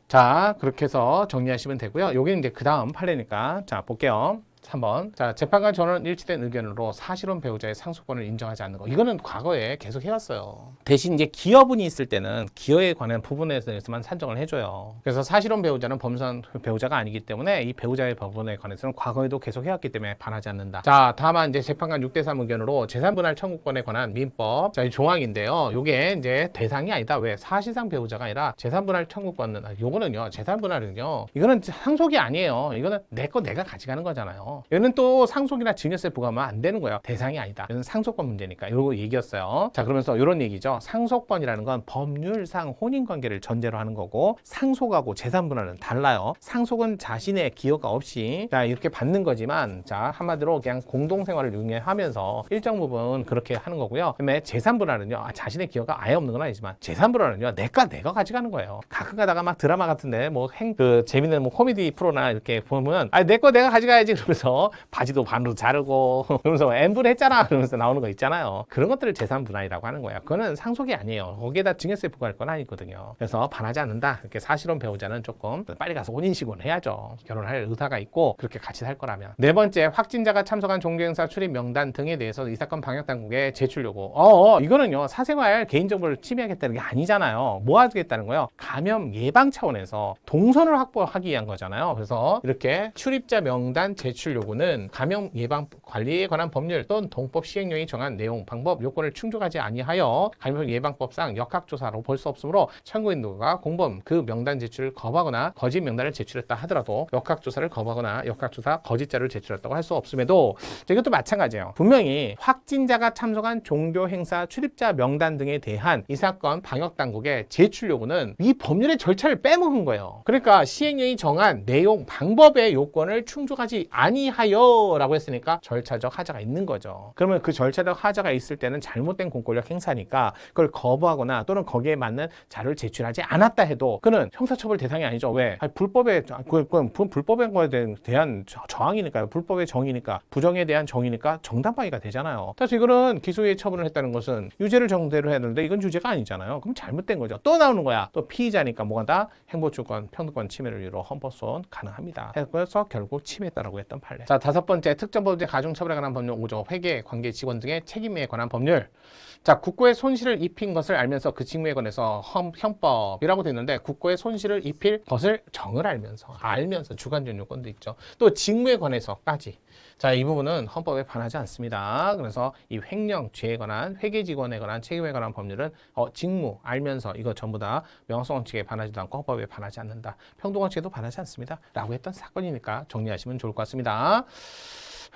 자, 그렇게 해서 정리하시면 되고요. 여기는 이제 그 다음 판례니까 자 볼게요. 3번. 자, 재판관 전원 일치된 의견으로 사실혼 배우자의 상속권을 인정하지 않는 거. 이거는 과거에 계속 해왔어요. 대신 이제 기여분이 있을 때는 기여에 관한 부분에 대해서만 산정을 해줘요. 그래서 사실혼 배우자는 범선 배우자가 아니기 때문에 이 배우자의 부분에 관해서는 과거에도 계속 해왔기 때문에 반하지 않는다. 자, 다만 이제 재판관 6대3 의견으로 재산분할 청구권에 관한 민법. 자, 이 조항인데요. 요게 이제 대상이 아니다. 왜? 사실상 배우자가 아니라 재산분할 청구권은, 요거는요, 재산분할은요, 이거는 상속이 아니에요. 이거는 내 거 내가 가져가는 거잖아요. 거예요. 이거는 또 상속이나 증여세 부과하면 안 되는 거예요. 대상이 아니다. 이건 상속권 문제니까. 이거 얘기였어요. 자, 그러면서 이런 얘기죠. 상속권이라는 건 법률상 혼인관계를 전제로 하는 거고, 상속하고 재산분할은 달라요. 상속은 자신의 기여가 없이 자 이렇게 받는 거지만, 자 한마디로 그냥 공동생활을 용이하면서 일정 부분 그렇게 하는 거고요. 그다음에 재산분할은요, 자신의 기여가 아예 없는 건 아니지만 재산분할은요, 내가 가져가는 거예요. 가끔 가다가 막 드라마 같은데 뭐 재밌는 뭐 코미디 프로나 이렇게 보면 내 거 내가 가져가야지 그러면서 바지도 반으로 자르고 그러면서 N분 했잖아 그러면서 나오는 거 있잖아요. 그런 것들을 재산분할이라고 하는 거야. 그거는 상속이 아니에요. 거기에다 증여세 부과할 건 아니거든요. 그래서 반하지 않는다. 이렇게 사실혼 배우자는 조금 빨리 가서 혼인신고는 해야죠. 결혼할 의사가 있고 그렇게 같이 살 거라면. 네 번째, 확진자가 참석한 종교행사 출입 명단 등에 대해서 이 사건 방역당국에 제출 요구. 이거는요, 사생활 개인정보를 침해하겠다는 게 아니잖아요. 뭐 하겠다는 거예요? 감염 예방 차원에서 동선을 확보하기 위한 거잖아요. 그래서 이렇게 출입자 명단 제출 요구는 감염 예방 관리에 관한 법률 또는 동법 시행령이 정한 내용, 방법, 요건을 충족하지 아니하여 감염 예방법상 역학조사로 볼 수 없으므로 참고인도가 공범 그 명단 제출을 거부하거나 거짓 명단을 제출했다 하더라도 역학조사를 거부하거나 역학조사 거짓 자료를 제출했다고 할 수 없음에도, 이것도 마찬가지예요. 분명히 확진자가 참석한 종교 행사 출입자 명단 등에 대한 이 사건 방역당국의 제출 요구는 이 법률의 절차를 빼먹은 거예요. 그러니까 시행령이 정한 내용, 방법의 요건을 충족하지 아니하여 라고 했으니까 절차적 하자가 있는 거죠. 그러면 그 절차적 하자가 있을 때는 잘못된 공권력 행사니까 그걸 거부하거나 또는 거기에 맞는 자료를 제출하지 않았다 해도 그는 형사처벌 대상이 아니죠. 왜? 불법에 거에 대한 저항이니까요. 불법의 정의니까, 부정에 대한 정의니까 정당방위가 되잖아요. 그래서 이거는 기소유예 처분을 했다는 것은 유죄를 정대로 해야 되는데 이건 유죄가 아니잖아요. 그럼 잘못된 거죠. 또 나오는 거야. 또 피의자니까 뭐가 다 행보주권, 평등권 침해를 이유로 헌법소원 가능합니다. 그래서 결국 침해했다라고 했던 판례. 자, 다섯 번째, 특정범죄 가중처벌에 관한 법률 5조, 회계, 관계 직원 등의 책임에 관한 법률. 자, 국고에 손실을 입힌 것을 알면서 그 직무에 관해서 형법이라고 되어 있는데, 국고에 손실을 입힐 것을 정을 알면서 주관적 요건도 있죠. 또 직무에 관해서까지. 자, 이 부분은 헌법에 반하지 않습니다. 그래서 이 횡령, 죄에 관한, 회계 직원에 관한 책임에 관한 법률은 직무, 알면서 이거 전부 다 명확성 원칙에 반하지도 않고 헌법에 반하지 않는다. 평등 원칙에도 반하지 않습니다. 라고 했던 사건이니까 정리하시면 좋을 것 같습니다.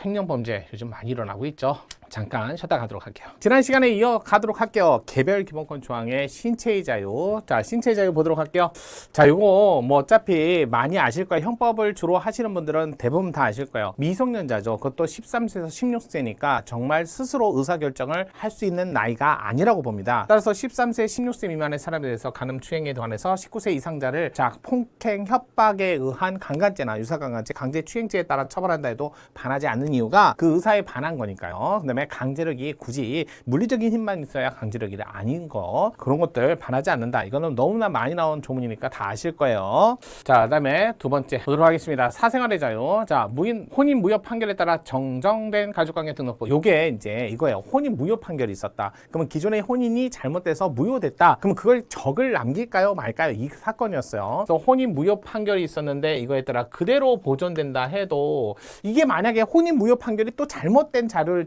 횡령범죄 요즘 많이 일어나고 있죠. 잠깐 쉬었다 가도록 할게요. 지난 시간에 이어가도록 할게요. 개별 기본권 조항의 신체의 자유. 자, 신체의 자유 보도록 할게요. 자, 요거 뭐 어차피 많이 아실 거예요. 형법을 주로 하시는 분들은 대부분 다 아실 거예요. 미성년자죠. 그것도 13세에서 16세니까 정말 스스로 의사결정을 할 수 있는 나이가 아니라고 봅니다. 따라서 13세, 16세 미만의 사람에 대해서 간음 추행에 관해서 19세 이상자를 폭행, 협박에 의한 강간죄나 유사강간죄, 강제추행죄에 따라 처벌한다 해도 반하지 않는 이유가 그 의사에 반한 거니까요. 그다음에 강제력이 굳이 물리적인 힘만 있어야 강제력이 아닌 거, 그런 것들 반하지 않는다. 이거는 너무나 많이 나온 조문이니까 다 아실 거예요. 자, 그다음에 두 번째 보도록 하겠습니다. 사생활의 자유. 자, 혼인 무효 판결에 따라 정정된 가족관계 등록부. 요게 이제 이거예요. 혼인 무효 판결이 있었다. 그러면 기존의 혼인이 잘못돼서 무효됐다. 그럼 그걸 적을 남길까요, 말까요? 이 사건이었어요. 그래서 혼인 무효 판결이 있었는데 이거에 따라 그대로 보존된다 해도, 이게 만약에 혼인 무효 판결이 또 잘못된 자료를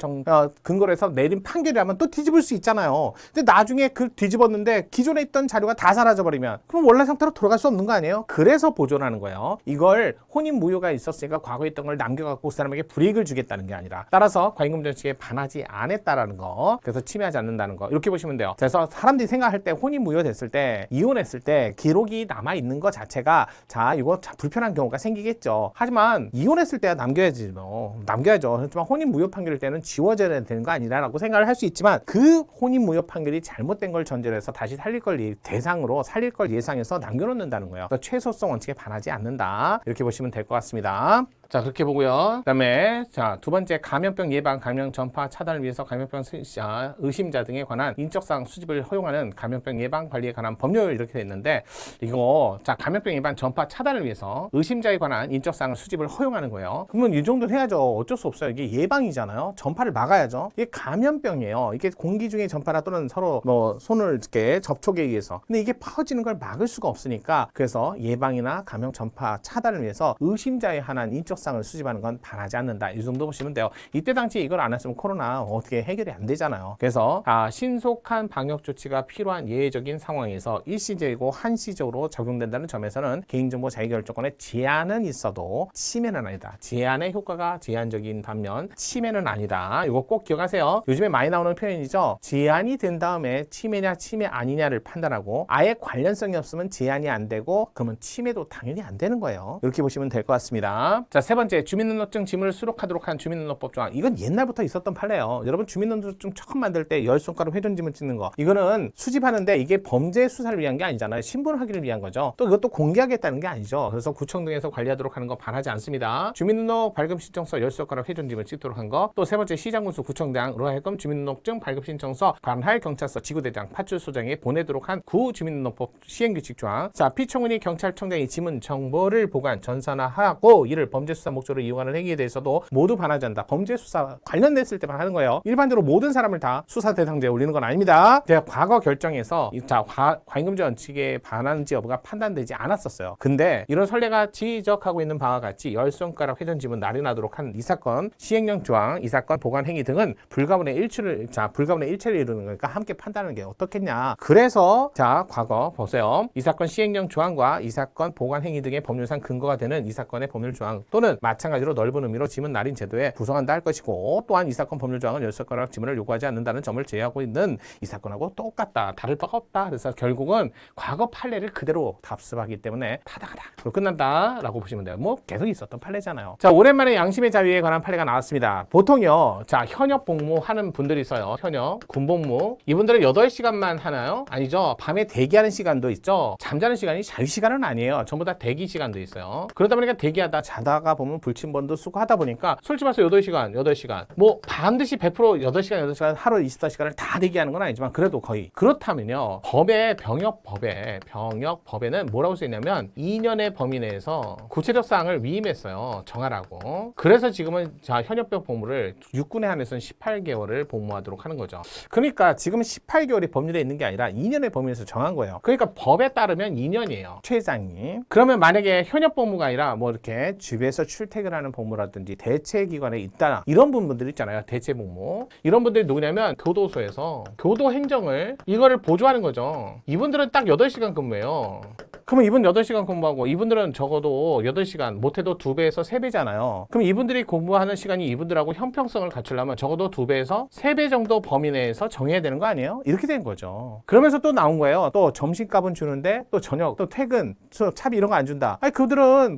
근거로 해서 내린 판결이라면 또 뒤집을 수 있잖아요. 근데 나중에 그 뒤집었는데 기존에 있던 자료가 다 사라져버리면 그럼 원래 상태로 돌아갈 수 없는 거 아니에요? 그래서 보존하는 거예요. 이걸 혼인 무효가 있었으니까 과거에 있던 걸 남겨갖고 그 사람에게 불이익을 주겠다는 게 아니라, 따라서 과잉금 정치에 반하지 않았다라는 거, 그래서 침해하지 않는다는 거, 이렇게 보시면 돼요. 그래서 사람들이 생각할 때 혼인 무효 됐을 때, 이혼했을 때 기록이 남아있는 것 자체가 이거 불편한 경우가 생기겠죠. 하지만 이혼했을 때야 남겨야지, 남겨야죠. 하지만 혼인 무효 판결일 때는 지워져야 되는 거 아니라고 생각을 할 수 있지만, 그 혼인 무효 판결이 잘못된 걸 전제로 해서 다시 살릴 걸 예상해서 남겨놓는다는 거예요. 그래서 최소성 원칙에 반하지 않는다, 이렇게 보시면 될 것 같습니다. 자, 그렇게 보고요. 그다음에 두 번째, 감염병 예방, 감염 전파 차단을 위해서 감염병 의심자 등에 관한 인적사항 수집을 허용하는 감염병 예방 관리에 관한 법률, 이렇게 돼 있는데, 이거 감염병 예방 전파 차단을 위해서 의심자에 관한 인적사항을 수집을 허용하는 거예요. 그러면 이 정도는 해야죠. 어쩔 수 없어요. 이게 예방이잖아요. 전파를 막아야죠. 이게 감염병이에요. 이게 공기 중에 전파나 또는 서로 손을 이렇게 접촉에 의해서. 근데 이게 퍼지는 걸 막을 수가 없으니까, 그래서 예방이나 감염 전파 차단을 위해서 의심자에 관한 인적 추적상을 수집하는 건 반하지 않는다. 이 정도 보시면 돼요. 이때 당시 이걸 안 했으면 코로나 어떻게 해결이 안 되잖아요. 그래서 신속한 방역 조치가 필요한 예외적인 상황에서 일시적이고 한시적으로 적용된다는 점에서는 개인정보 자유결정권의 제한은 있어도 침해는 아니다. 제한의 효과가 제한적인 반면 침해는 아니다. 이거 꼭 기억하세요. 요즘에 많이 나오는 표현이죠. 제한이 된 다음에 침해냐 침해 아니냐를 판단하고 아예 관련성이 없으면 제한이 안 되고 그러면 침해도 당연히 안 되는 거예요. 이렇게 보시면 될 것 같습니다. 자, 세 번째, 주민등록증 지문을 수록하도록 한 주민등록법 조항. 이건 옛날부터 있었던 판례예요. 여러분 주민등록증 처음 만들 때 10손가락 회전지문 찍는 거, 이거는 수집하는데 이게 범죄 수사를 위한 게 아니잖아요. 신분하기를 위한 거죠. 또 이것도 공개하겠다는 게 아니죠. 그래서 구청 등에서 관리하도록 하는 거 반하지 않습니다. 주민등록 발급신청서 10손가락 회전지문 찍도록 한 거. 또 세 번째, 시장군수 구청장으로 하여금 주민등록증 발급신청서 관할 경찰서 지구대장 파출소장에 보내도록 한 구주민등록법 시행규칙 조항. 자, 피청원이 경찰청장이 지문 정보를 보관 전산화하고 이를 범죄 수사 목적으로 이용하는 행위에 대해서도 모두 반하지 않는다. 범죄 수사 관련됐을 때만 하는 거예요. 일반적으로 모든 사람을 다 수사 대상자에 올리는 건 아닙니다. 제가 과거 결정에서 과잉금지 원칙에 반하는지 여부가 판단되지 않았었어요. 근데 이런 선례가 지적하고 있는 바와 같이 10손가락 회전지문 날인하도록 한 이 사건 시행령 조항, 이 사건 보관 행위 등은 불가분의 일체를 이루는 거니까 함께 판단하는 게 어떻겠냐. 그래서 자, 과거 보세요. 이 사건 시행령 조항과 이 사건 보관 행위 등의 법률상 근거가 되는 이 사건의 법률 조항 또는 마찬가지로 넓은 의미로 지문 날인 제도에 구성한다 할 것이고, 또한 이 사건 법률 조항은 10손가락 지문을 요구하지 않는다는 점을 제외하고 있는 이 사건하고 똑같다. 다를 바가 없다. 그래서 결국은 과거 판례를 그대로 답습하기 때문에 타당하다. 그리고 끝난다라고 보시면 돼요. 뭐 계속 있었던 판례잖아요. 자, 오랜만에 양심의 자유에 관한 판례가 나왔습니다. 보통요, 자, 현역 복무하는 분들이 있어요. 현역 군복무. 이분들은 8시간만 하나요? 아니죠. 밤에 대기하는 시간도 있죠. 잠자는 시간이 자유시간은 아니에요. 전부 다 대기 시간도 있어요. 그러다 보니까 대기하다 자다가 보면 불침번도 쓰고 하다 보니까 솔직히 말해서 8시간 뭐 반드시 100% 8시간 하루 24시간을 다 대기하는 건 아니지만 그래도 거의. 그렇다면요, 병역법에는 뭐라고 써있냐면 2년의 범위 내에서 구체적 사항을 위임했어요. 정하라고. 그래서 지금은 자, 현역병 복무를 육군에 한해서는 18개월을 복무하도록 하는 거죠. 그러니까 지금 18개월이 법률에 있는 게 아니라 2년의 범위에서 정한 거예요. 그러니까 법에 따르면 2년이에요. 최장이. 그러면 만약에 현역 복무가 아니라 뭐 이렇게 집에서 출퇴근하는 복무라든지 대체기관에 있다, 이런 분들 있잖아요. 대체 복무. 이런 분들이 누구냐면 교도소에서 교도행정을 이거를 보조하는 거죠. 이분들은 딱 8시간 근무예요. 그러면 이분 8시간 근무하고 이분들은 적어도 8시간, 못해도 2배에서 3배잖아요. 그럼 이분들이 공부하는 시간이 이분들하고 형평성을 갖추려면 적어도 2배에서 3배 정도 범위 내에서 정해야 되는 거 아니에요? 이렇게 된 거죠. 그러면서 또 나온 거예요. 또 점심값은 주는데 또 저녁, 또 퇴근, 차비 이런 거 안 준다. 아니, 그들은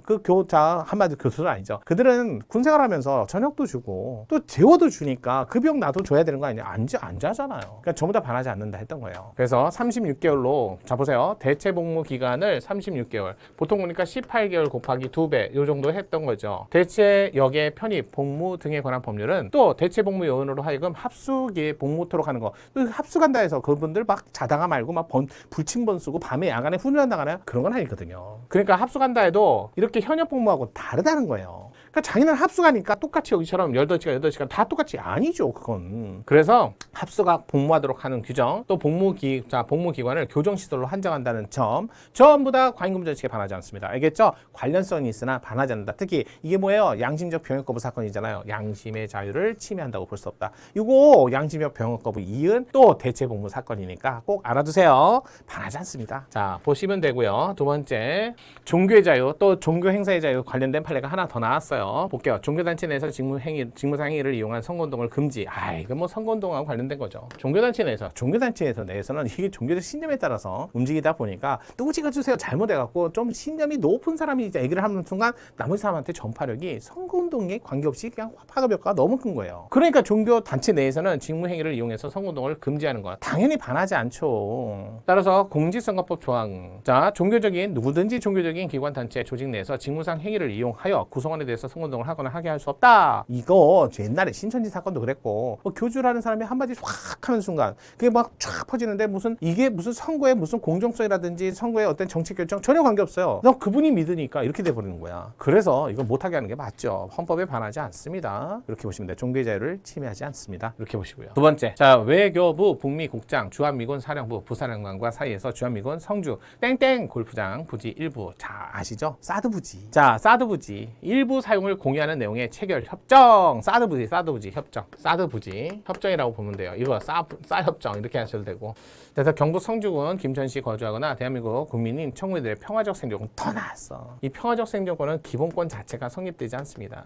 한마디로 교수는 아니죠. 그들은 군생활 하면서 저녁도 주고 또 재워도 주니까 그 비용 나도 줘야 되는 거 아니냐. 안 자잖아요. 그러니까 전부 다 반하지 않는다 했던 거예요. 그래서 36개월로, 자 보세요. 대체 복무 기간을 36개월. 보통 보니까 18개월 곱하기 2배 요 정도 했던 거죠. 대체 역의 편입, 복무 등에 관한 법률은 또 대체 복무 요원으로 하여금 합숙에 복무토록 하는 거. 합숙한다 해서 그분들 막 자다가 말고 막 불침번 쓰고 밤에 야간에 훈련 나가나요? 그런 건 아니거든요. 그러니까 합숙한다 해도 이렇게 현역 복무하고 다르다는 거예요. 그러니까 자기는 합숙하니까 똑같이 여기처럼 8시간 다 똑같이 아니죠. 그건. 그래서 합숙학 복무하도록 하는 규정, 또 복무기관을 교정시설로 한정한다는 점, 전부 다 과잉금지 원칙에 반하지 않습니다. 알겠죠? 관련성이 있으나 반하지 않는다. 특히 이게 뭐예요? 양심적 병역 거부 사건이잖아요. 양심의 자유를 침해한다고 볼 수 없다. 이거 양심적 병역 거부 이은 또 대체 복무 사건이니까 꼭 알아두세요. 반하지 않습니다. 자, 보시면 되고요. 두 번째, 종교의 자유, 또 종교 행사의 자유 관련된 판례가 하나 더 나왔어요. 볼게요. 종교단체 내에서 직무상 행위를 이용한 선거운동을 금지. 이건 뭐 선거운동하고 관련된 거죠. 종교단체 내에서는 이게 종교적 신념에 따라서 움직이다 보니까 누구 찍어주세요 잘못해갖고 좀 신념이 높은 사람이 이제 얘기를 하는 순간 나머지 사람한테 전파력이 선거운동에 관계없이 그냥 파급 효과가 너무 큰 거예요. 그러니까 종교단체 내에서는 직무행위를 이용해서 선거운동을 금지하는 거 당연히 반하지 않죠. 따라서 공직선거법 조항, 자, 누구든지 종교적인 기관, 단체, 조직 내에서 직무상 행위를 이용하여 구성원에 대해서 선거운동을 하거나 하게 할 수 없다. 이거 옛날에 신천지 사건도 그랬고, 교주라는 사람이 한마디 확 하는 순간 그게 막 쫙 퍼지는데 이게 무슨 선거에 무슨 공정성이라든지 선거에 어떤 정책 결정 전혀 관계없어요. 너 그분이 믿으니까 이렇게 돼버리는 거야. 그래서 이거 못하게 하는 게 맞죠. 헌법에 반하지 않습니다. 이렇게 보시면 돼요. 종교의 자유를 침해하지 않습니다. 이렇게 보시고요. 두 번째, 자, 외교부 북미국장 주한미군 사령부 부사령관과 사이에서 주한미군 성주 땡땡 골프장 부지 일부, 자, 아시죠? 사드 부지. 자, 사드 부지 일부 사용 내용을 공유하는 내용의 체결 협정. 사드 부지 협정. 사드 부지 협정이라고 보면 돼요. 이거 싸 협정 이렇게 하셔도 되고. 그래서 경북 성주군 김천시 거주하거나 대한민국 국민인 청구인들의 평화적 생존권 더 나았어. 이 평화적 생존권은 기본권 자체가 성립되지 않습니다.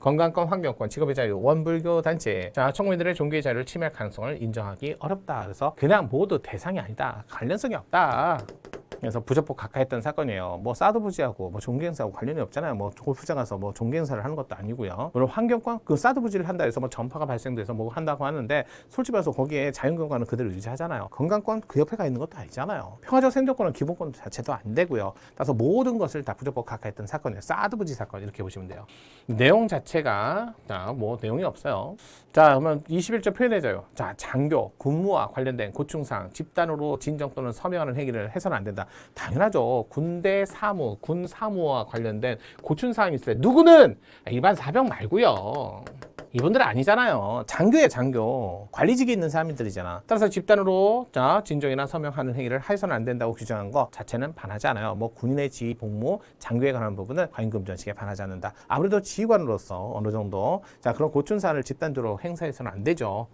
건강권, 환경권, 직업의 자유, 원불교 단체. 자, 청구인들의 종교의 자유를 침해할 가능성을 인정하기 어렵다. 그래서 그냥 모두 대상이 아니다. 관련성이 없다. 그래서 부적법 각하했던 사건이에요. 뭐 사드 부지하고 뭐 종교행사하고 관련이 없잖아요. 뭐 골프장 가서 뭐 종교행사를 하는 것도 아니고요. 물론 환경권 그 사드 부지를 한다 해서 뭐 전파가 발생돼서 뭐 한다고 하는데 솔직히 말해서 거기에 자연경관은 그대로 유지하잖아요. 건강권 그 옆에 가 있는 것도 아니잖아요. 평화적 생존권은 기본권 자체도 안 되고요. 따라서 모든 것을 다 부적법 각하했던 사건이에요. 사드 부지 사건 이렇게 보시면 돼요. 내용 자체가 자, 뭐 내용이 없어요. 자, 그러면 21조 표현의 자유. 자, 장교, 군무와 관련된 고충상 집단으로 진정 또는 서명하는 행위를 해서는 안 된다. 당연하죠. 군대 사무, 군 사무와 관련된 고충사항이 있을 때 누구는 일반 사병 말고요. 이분들은 아니잖아요. 장교에 장교. 관리직에 있는 사람들이잖아. 따라서 집단으로 자 진정이나 서명하는 행위를 해서는 안 된다고 규정한 거 자체는 반하지 않아요. 뭐 군인의 지휘, 복무, 장교에 관한 부분은 과잉금전식에 반하지 않는다. 아무래도 지휘관으로서 어느 정도 자 그런 고충사항을 집단적으로 행사해서는 안 되죠.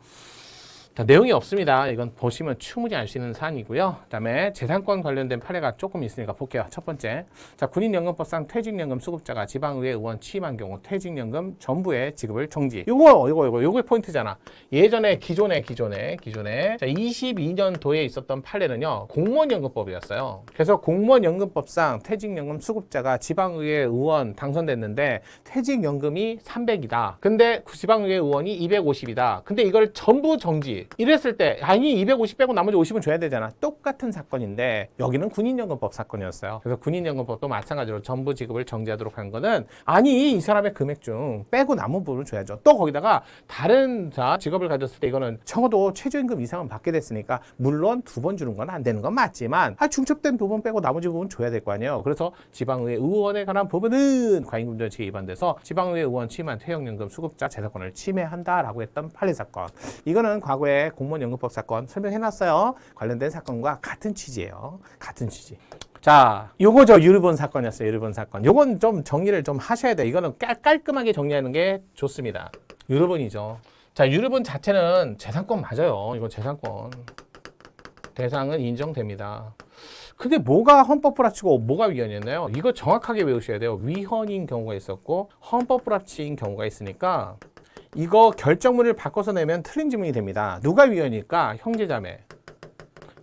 자, 내용이 없습니다. 이건 보시면 충분히 알 수 있는 사안이고요. 그다음에 재산권 관련된 판례가 조금 있으니까 볼게요. 첫 번째, 자 군인연금법상 퇴직연금 수급자가 지방의회 의원 취임한 경우 퇴직연금 전부의 지급을 정지. 요거 포인트잖아. 예전에 기존에 자 22년도에 있었던 판례는요 공무원연금법이었어요. 그래서 공무원연금법상 퇴직연금 수급자가 지방의회 의원 당선됐는데 퇴직연금이 300이다. 근데 지방의회 의원이 250이다. 근데 이걸 전부 정지. 이랬을 때 아니 250 빼고 나머지 50은 줘야 되잖아. 똑같은 사건인데 여기는 군인연금법 사건이었어요. 그래서 군인연금법도 마찬가지로 전부 지급을 정지하도록 한 거는 아니 이 사람의 금액 중 빼고 남은 부분을 줘야죠. 또 거기다가 다른 자 직업을 가졌을 때 이거는 적어도 최저임금 이상은 받게 됐으니까 물론 2번 주는 건 안 되는 건 맞지만 중첩된 부분 빼고 나머지 부분 줘야 될 거 아니에요. 그래서 지방의회 의원에 관한 부분은 과잉금전식에 위반돼서 지방의회 의원 취임한 퇴직연금 수급자 재산권을 침해한다라고 했던 판례 사건. 이거는 과거에 공무원연금법 사건 설명해놨어요. 관련된 사건과 같은 취지예요. 같은 취지. 자, 요거 유르본 사건이었어요. 유르본 사건. 요건 좀 정리를 좀 하셔야 돼. 이거는 깔끔하게 정리하는 게 좋습니다. 유르본이죠. 자, 유르본 자체는 재산권 맞아요. 이건 재산권. 대상은 인정됩니다. 근데 뭐가 헌법 불합치고 뭐가 위헌이었나요? 이거 정확하게 외우셔야 돼요. 위헌인 경우가 있었고 헌법 불합치인 경우가 있으니까 이거 결정문을 바꿔서 내면 틀린 지문이 됩니다. 누가 위헌일까? 형제자매.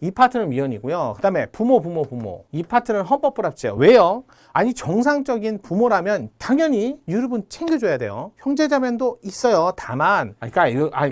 이 파트는 위헌이고요. 그 다음에 부모. 이 파트는 헌법 불합치예요. 왜요? 아니 정상적인 부모라면 당연히 유류분 챙겨줘야 돼요. 형제자매도 있어요. 다만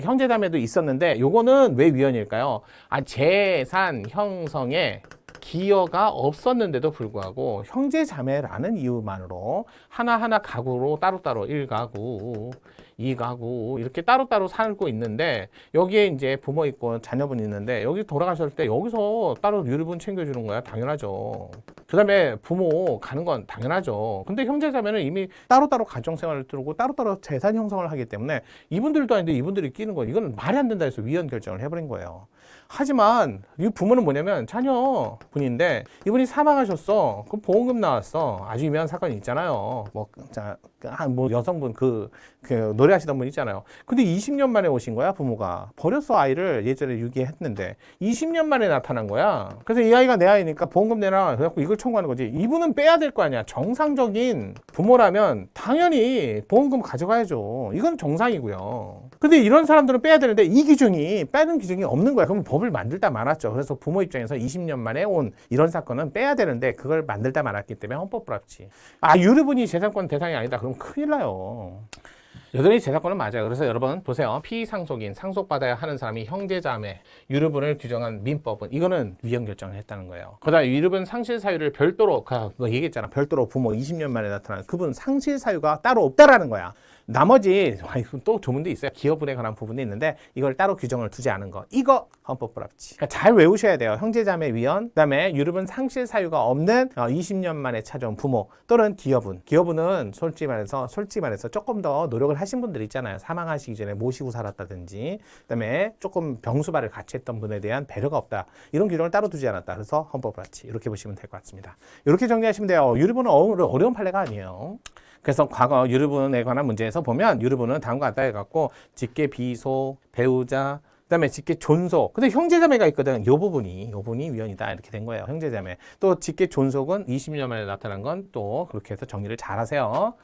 형제자매도 있었는데 요거는 왜 위헌일까요? 재산 형성에 기여가 없었는데도 불구하고 형제자매라는 이유만으로 하나하나 가구로 따로따로 1가구, 2가구 이렇게 따로따로 살고 있는데 여기에 이제 부모 있고 자녀분 있는데 여기 돌아가셨을 때 여기서 따로 유류분 챙겨주는 거야. 당연하죠. 그 다음에 부모 가는 건 당연하죠. 근데 형제자매는 이미 따로따로 가정생활을 뚫고 따로따로 재산 형성을 하기 때문에 이분들도 아닌데 이분들이 끼는 거 이건 말이 안 된다 해서 위헌 결정을 해버린 거예요. 하지만 이 부모는 뭐냐면 자녀분인데 이분이 사망하셨어. 그럼 보험금 나왔어. 아주 유명한 사건이 있잖아요. 뭐 여성분 그 노래하시던 분 있잖아요. 근데 20년 만에 오신 거야 부모가. 버렸어 아이를 예전에 유기했는데 20년 만에 나타난 거야. 그래서 이 아이가 내 아이니까 보험금 내라. 그래갖고 이걸 청구하는 거지. 이분은 빼야 될 거 아니야. 정상적인 부모라면 당연히 보험금 가져가야죠. 이건 정상이고요. 근데 이런 사람들은 빼야 되는데 이 기준이 빼는 기준이 없는 거야. 그럼 법을 만들다 말았죠. 그래서 부모 입장에서 20년 만에 온 이런 사건은 빼야 되는데 그걸 만들다 말았기 때문에 헌법 불합치. 유류분이 재산권 대상이 아니다. 그럼 큰일 나요. 여전히 재산권은 맞아요. 그래서 여러분 보세요. 피상속인, 상속받아야 하는 사람이 형제자매, 유류분을 규정한 민법은 이거는 위헌 결정을 했다는 거예요. 그다음에 유류분 상실 사유를 별도로 얘기했잖아. 별도로 부모 20년 만에 나타나는 그분 상실 사유가 따로 없다라는 거야. 나머지 또 조문도 있어요. 기여분에 관한 부분이 있는데 이걸 따로 규정을 두지 않은 거. 이거 헌법 불합치. 그러니까 잘 외우셔야 돼요. 형제자매 위헌, 그다음에 유류분 상실 사유가 없는 20년 만에 찾아온 부모 또는 기여분. 기여분은 솔직히 말해서 조금 더 노력을 하신 분들 있잖아요. 사망하시기 전에 모시고 살았다든지, 그다음에 조금 병수발을 같이 했던 분에 대한 배려가 없다. 이런 규정을 따로 두지 않았다. 그래서 헌법 불합치. 이렇게 보시면 될 것 같습니다. 이렇게 정리하시면 돼요. 유류분은 어려운 판례가 아니에요. 그래서 과거 유류분에 관한 문제에서 보면 유류분은 다음과 같다 해갖고 직계 비소, 배우자, 그다음에 직계 존속. 근데 형제자매가 있거든. 요 부분이 위헌이다 이렇게 된 거예요. 형제자매. 또 직계 존속은 20년 만에 나타난 건 또 그렇게 해서 정리를 잘 하세요.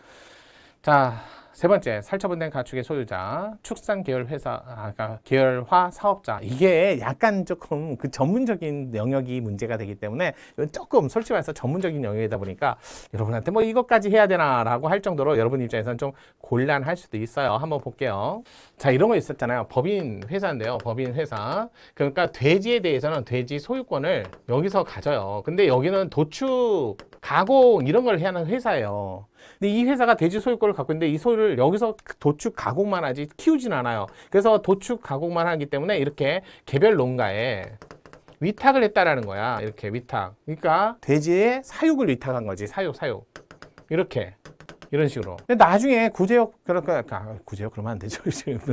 자, 세 번째, 살처분된 가축의 소유자, 축산 계열 회사, 그러니까 계열화 사업자. 이게 약간 조금 그 전문적인 영역이 문제가 되기 때문에 이건 조금 솔직히 말해서 전문적인 영역이다 보니까 여러분한테 뭐 이것까지 해야 되나라고 할 정도로 여러분 입장에서는 좀 곤란할 수도 있어요. 한번 볼게요. 자, 이런 거 있었잖아요. 법인 회사인데요. 법인 회사. 그러니까 돼지에 대해서는 돼지 소유권을 여기서 가져요. 근데 여기는 도축, 가공 이런 걸 해야 하는 회사예요. 근데 이 회사가 돼지 소유권을 갖고 있는데 이 소유를 여기서 도축 가공만 하지 키우진 않아요. 그래서 도축 가공만 하기 때문에 이렇게 개별 농가에 위탁을 했다라는 거야. 이렇게 위탁. 그러니까 돼지의 사육을 위탁한 거지. 사육. 이렇게. 이런 식으로. 근데 나중에 구제역, 구제역 그러면 안 되죠.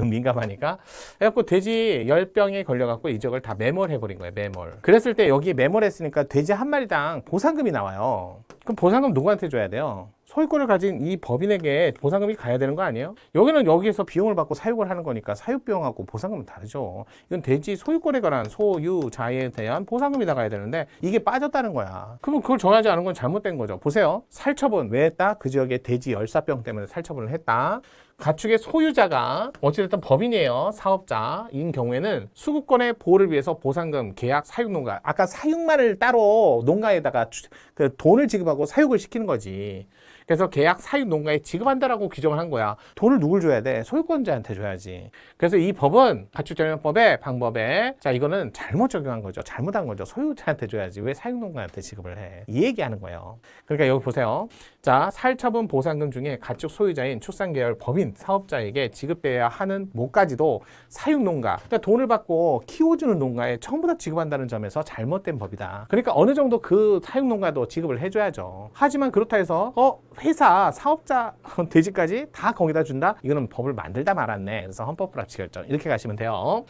민감하니까. 그래갖고 돼지 10병에 걸려갖고 이 지역을 다 매몰해버린 거예요. 매몰. 그랬을 때 여기 매몰했으니까 돼지 한 마리당 보상금이 나와요. 그럼 보상금 누구한테 줘야 돼요? 소유권을 가진 이 법인에게 보상금이 가야 되는 거 아니에요? 여기는 여기에서 비용을 받고 사육을 하는 거니까 사육비용하고 보상금은 다르죠. 이건 돼지 소유권에 관한 소유자에 대한 보상금이 나가야 되는데 이게 빠졌다는 거야. 그러면 그걸 정하지 않은 건 잘못된 거죠. 보세요. 살처분 왜 했다? 그 지역에 돼지 열사병 때문에 살처분을 했다. 가축의 소유자가 어찌됐든 법인이에요. 사업자인 경우에는 수급권의 보호를 위해서 보상금, 계약, 사육농가. 아까 사육만을 따로 농가에다가 그 돈을 지급하고 사육을 시키는 거지. 그래서 계약 사육 농가에 지급한다라고 규정을 한 거야. 돈을 누굴 줘야 돼? 소유권자한테 줘야지. 그래서 이 법은 가축정형법의 방법에 자 이거는 잘못 적용한 거죠. 잘못한 거죠. 소유자한테 줘야지. 왜 사육 농가한테 지급을 해? 이 얘기하는 거예요. 그러니까 여기 보세요. 자, 살처분 보상금 중에 가축 소유자인 축산계열 법인 사업자에게 지급돼야 하는 뭐까지도 사육농가, 그러니까 돈을 받고 키워주는 농가에 전부 다 지급한다는 점에서 잘못된 법이다. 그러니까 어느 정도 그 사육농가도 지급을 해줘야죠. 하지만 그렇다 해서 회사, 사업자, 돼지까지 다 거기다 준다? 이거는 법을 만들다 말았네. 그래서 헌법불합치 결정. 이렇게 가시면 돼요.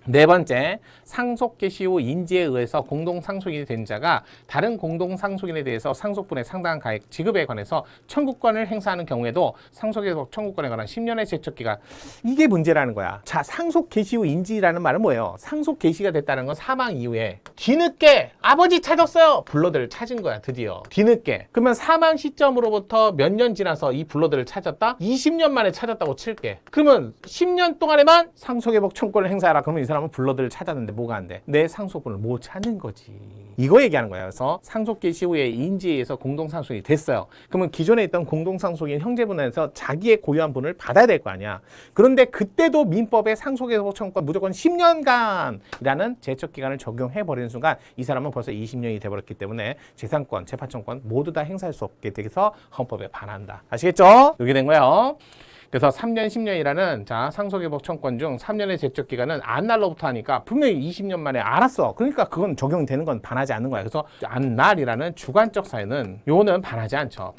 네 번째, 상속 개시 후 인지에 의해서 공동상속인이 된 자가 다른 공동상속인에 대해서 상속분의 상당한 가액 지급에 관해서 청구권을 행사하는 경우에도 상속의 청구권에 관한 10년의 제척기간. 이게 문제라는 거야. 자, 상속 개시 후 인지라는 말은 뭐예요? 상속 개시가 됐다는 건 사망 이후에 뒤늦게 아버지 찾았어요. 블러드를 찾은 거야. 드디어. 뒤늦게. 그러면 사망 시점으로부터 몇 년 지나서 이 블러드를 찾았다? 20년 만에 찾았다고 칠게. 그러면 10년 동안에만 상속회복 청구권을 행사하라. 그러면 이 사람은 블러드를 찾았는데 뭐가 안 돼? 내 상속분을 못 찾는 거지. 이거 얘기하는 거예요. 그래서 상속 개시 후에 인지에 의해서 공동상속이 됐어요. 그러면 기존에 있던 공동상속인 형제분에서 자기의 고유한 분을 받아야 될 거 아니야. 그런데 그때도 민법의 상속회복 청구권 무조건 10년간이라는 제척기간을 적용해버리는 순간 이 사람은 벌써 20년이 돼버렸기 때문에 재산권, 재파청권 모두 다 행사할 수 없게 돼서 헌법에 반한다. 아시겠죠? 이렇게 된 거예요. 그래서 3년, 10년이라는 자 상속회복 청구권 중 3년의 제척기간은 안날로부터 하니까 분명히 20년 만에 알았어. 그러니까 그건 적용되는 건 반하지 않는 거야. 그래서 안날이라는 주관적 사유는 요거는 반하지 않죠.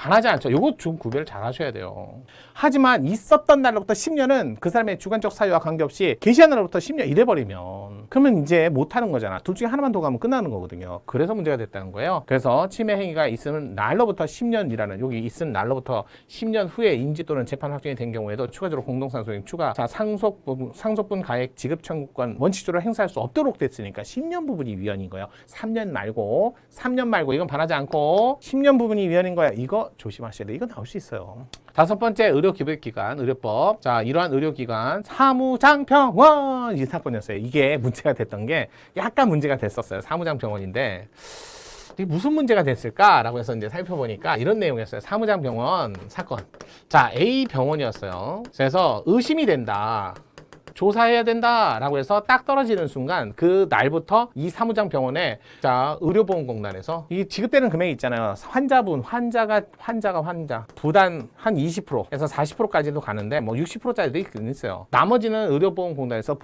요거 좀 구별을 잘 하셔야 돼요. 하지만 있었던 날로부터 10년은 그 사람의 주관적 사유와 관계없이 계시한 날로부터 10년 이래버리면 그러면 이제 못하는 거잖아. 둘 중에 하나만 더 가면 끝나는 거거든요. 그래서 문제가 됐다는 거예요. 그래서 침해 행위가 있으면 날로부터 10년이라는 여기 있은 날로부터 10년 후에 인지 또는 재판 확정이 된 경우에도 추가적으로 공동상속인 추가 자 상속분 가액 지급 청구권 원칙적으로 행사할 수 없도록 됐으니까 10년 부분이 위헌인 거예요. 3년 말고 이건 반하지 않고 10년 부분이 위헌인 거야. 이거 조심하셔야 돼. 이거 나올 수 있어요. 다섯 번째 의료기부기관 의료법. 자 이러한 의료기관 사무장병원 이 사건이었어요. 이게 문제가 됐던 게 약간 문제가 됐었어요. 사무장병원인데 이게 무슨 문제가 됐을까라고 해서 이제 살펴보니까 이런 내용이었어요. 사무장병원 사건. 자 A 병원이었어요. 그래서 의심이 된다. 조사해야 된다라고 해서 딱 떨어지는 순간 그 날부터 이 사무장 병원에 자 의료보험공단에서 이 지급되는 금액이 있잖아요. 환자 부단 한 20%에서 40%까지도 가는데 뭐 60%짜리도 있어요. 나머지는 의료보험공단에서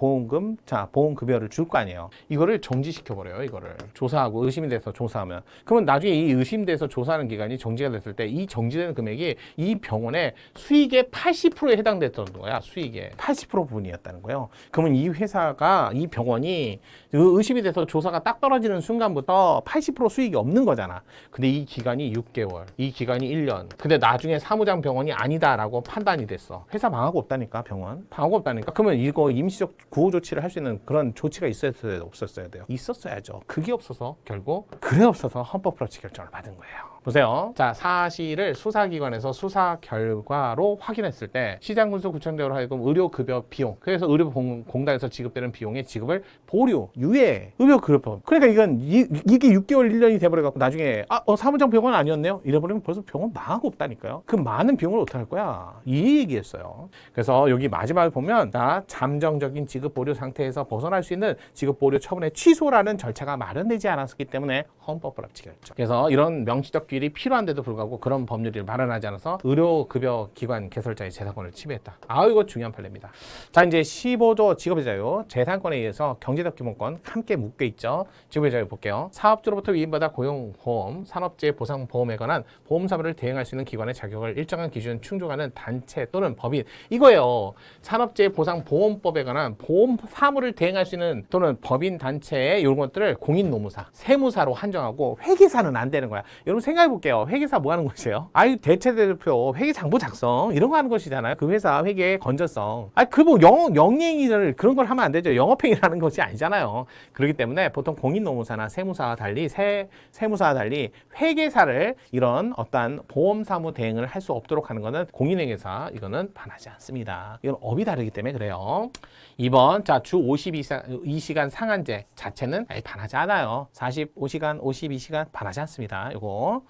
보험급여를 줄 거 아니에요. 이거를 정지시켜버려요. 이거를 조사하고 의심이 돼서 조사하면 그러면 나중에 이 의심돼서 조사하는 기간이 정지가 됐을 때 이 정지되는 금액이 이 병원의 수익의 80%에 해당됐던 거야. 수익의 80% 부분이었다는 거예요. 그러면 이 회사가 이 병원이 의심이 돼서 조사가 딱 떨어지는 순간부터 80% 수익이 없는 거잖아. 근데 이 기간이 6개월, 이 기간이 1년. 근데 나중에 사무장 병원이 아니다라고 판단이 됐어. 회사 망하고 없다니까, 병원. 망하고 없다니까. 그러면 이거 임시적 구호 조치를 할 수 있는 그런 조치가 있었어야 없었어야 돼요? 있었어야죠. 그게 없어서 결국 없어서 헌법 불합치 결정을 받은 거예요. 보세요. 자, 사실을 수사기관에서 수사 결과로 확인했을 때 시장군수구청장으로 하여금 의료급여 비용, 그래서 의료공단에서 지급되는 비용의 지급을 보류, 유예, 의료급여. 그러니까 이게 6개월 1년이 돼버려갖고 나중에 사무장 병원 아니었네요? 이래버리면 벌써 병원 망하고 없다니까요. 그 많은 비용을 어떻게 할 거야? 이 얘기했어요. 그래서 여기 마지막에 보면 자, 잠정적인 지급 보류 상태에서 벗어날 수 있는 지급 보류 처분의 취소라는 절차가 마련되지 않았기 때문에 헌법 불합치 결정. 그래서 이런 명시적 규율이 필요한데도 불구하고 그런 법률을 마련하지 않아서 의료급여 기관 개설자의 재산권을 침해했다. 이거 중요한 판례입니다. 자, 이제 15조 직업의 자유, 재산권에 의해서 경제적 기본권 함께 묶여 있죠. 직업의 자유 볼게요. 사업주로부터 위임받아 고용보험, 산업재해 보상보험에 관한 보험 사무를 대행할 수 있는 기관의 자격을 일정한 기준 충족하는 단체 또는 법인. 이거예요. 산업재해 보상보험법에 관한 보험 사무를 대행할 수 있는 또는 법인 단체의 이런 것들을 공인노무사, 세무사로 한정하고 회계사는 안 되는 거야. 여러분 생각해 볼게요. 회계사 뭐 하는 것이에요? 대체대표 회계 장부 작성 이런 거 하는 것이잖아요. 그 회사 회계 건전성. 뭐 영행위를 그런 걸 하면 안 되죠. 영업행위라는 것이 아니잖아요. 그렇기 때문에 보통 공인노무사나 세무사와 달리 세무사와 달리 회계사를 이런 어떠한 보험 사무 대행을 할 수 없도록 하는 것은 공인회계사 이거는 반하지 않습니다. 이건 업이 다르기 때문에 그래요. 2번 자, 주 52시간 상한제 자체는 반하지 않아요. 45시간, 52시간 반하지 않습니다. 요거.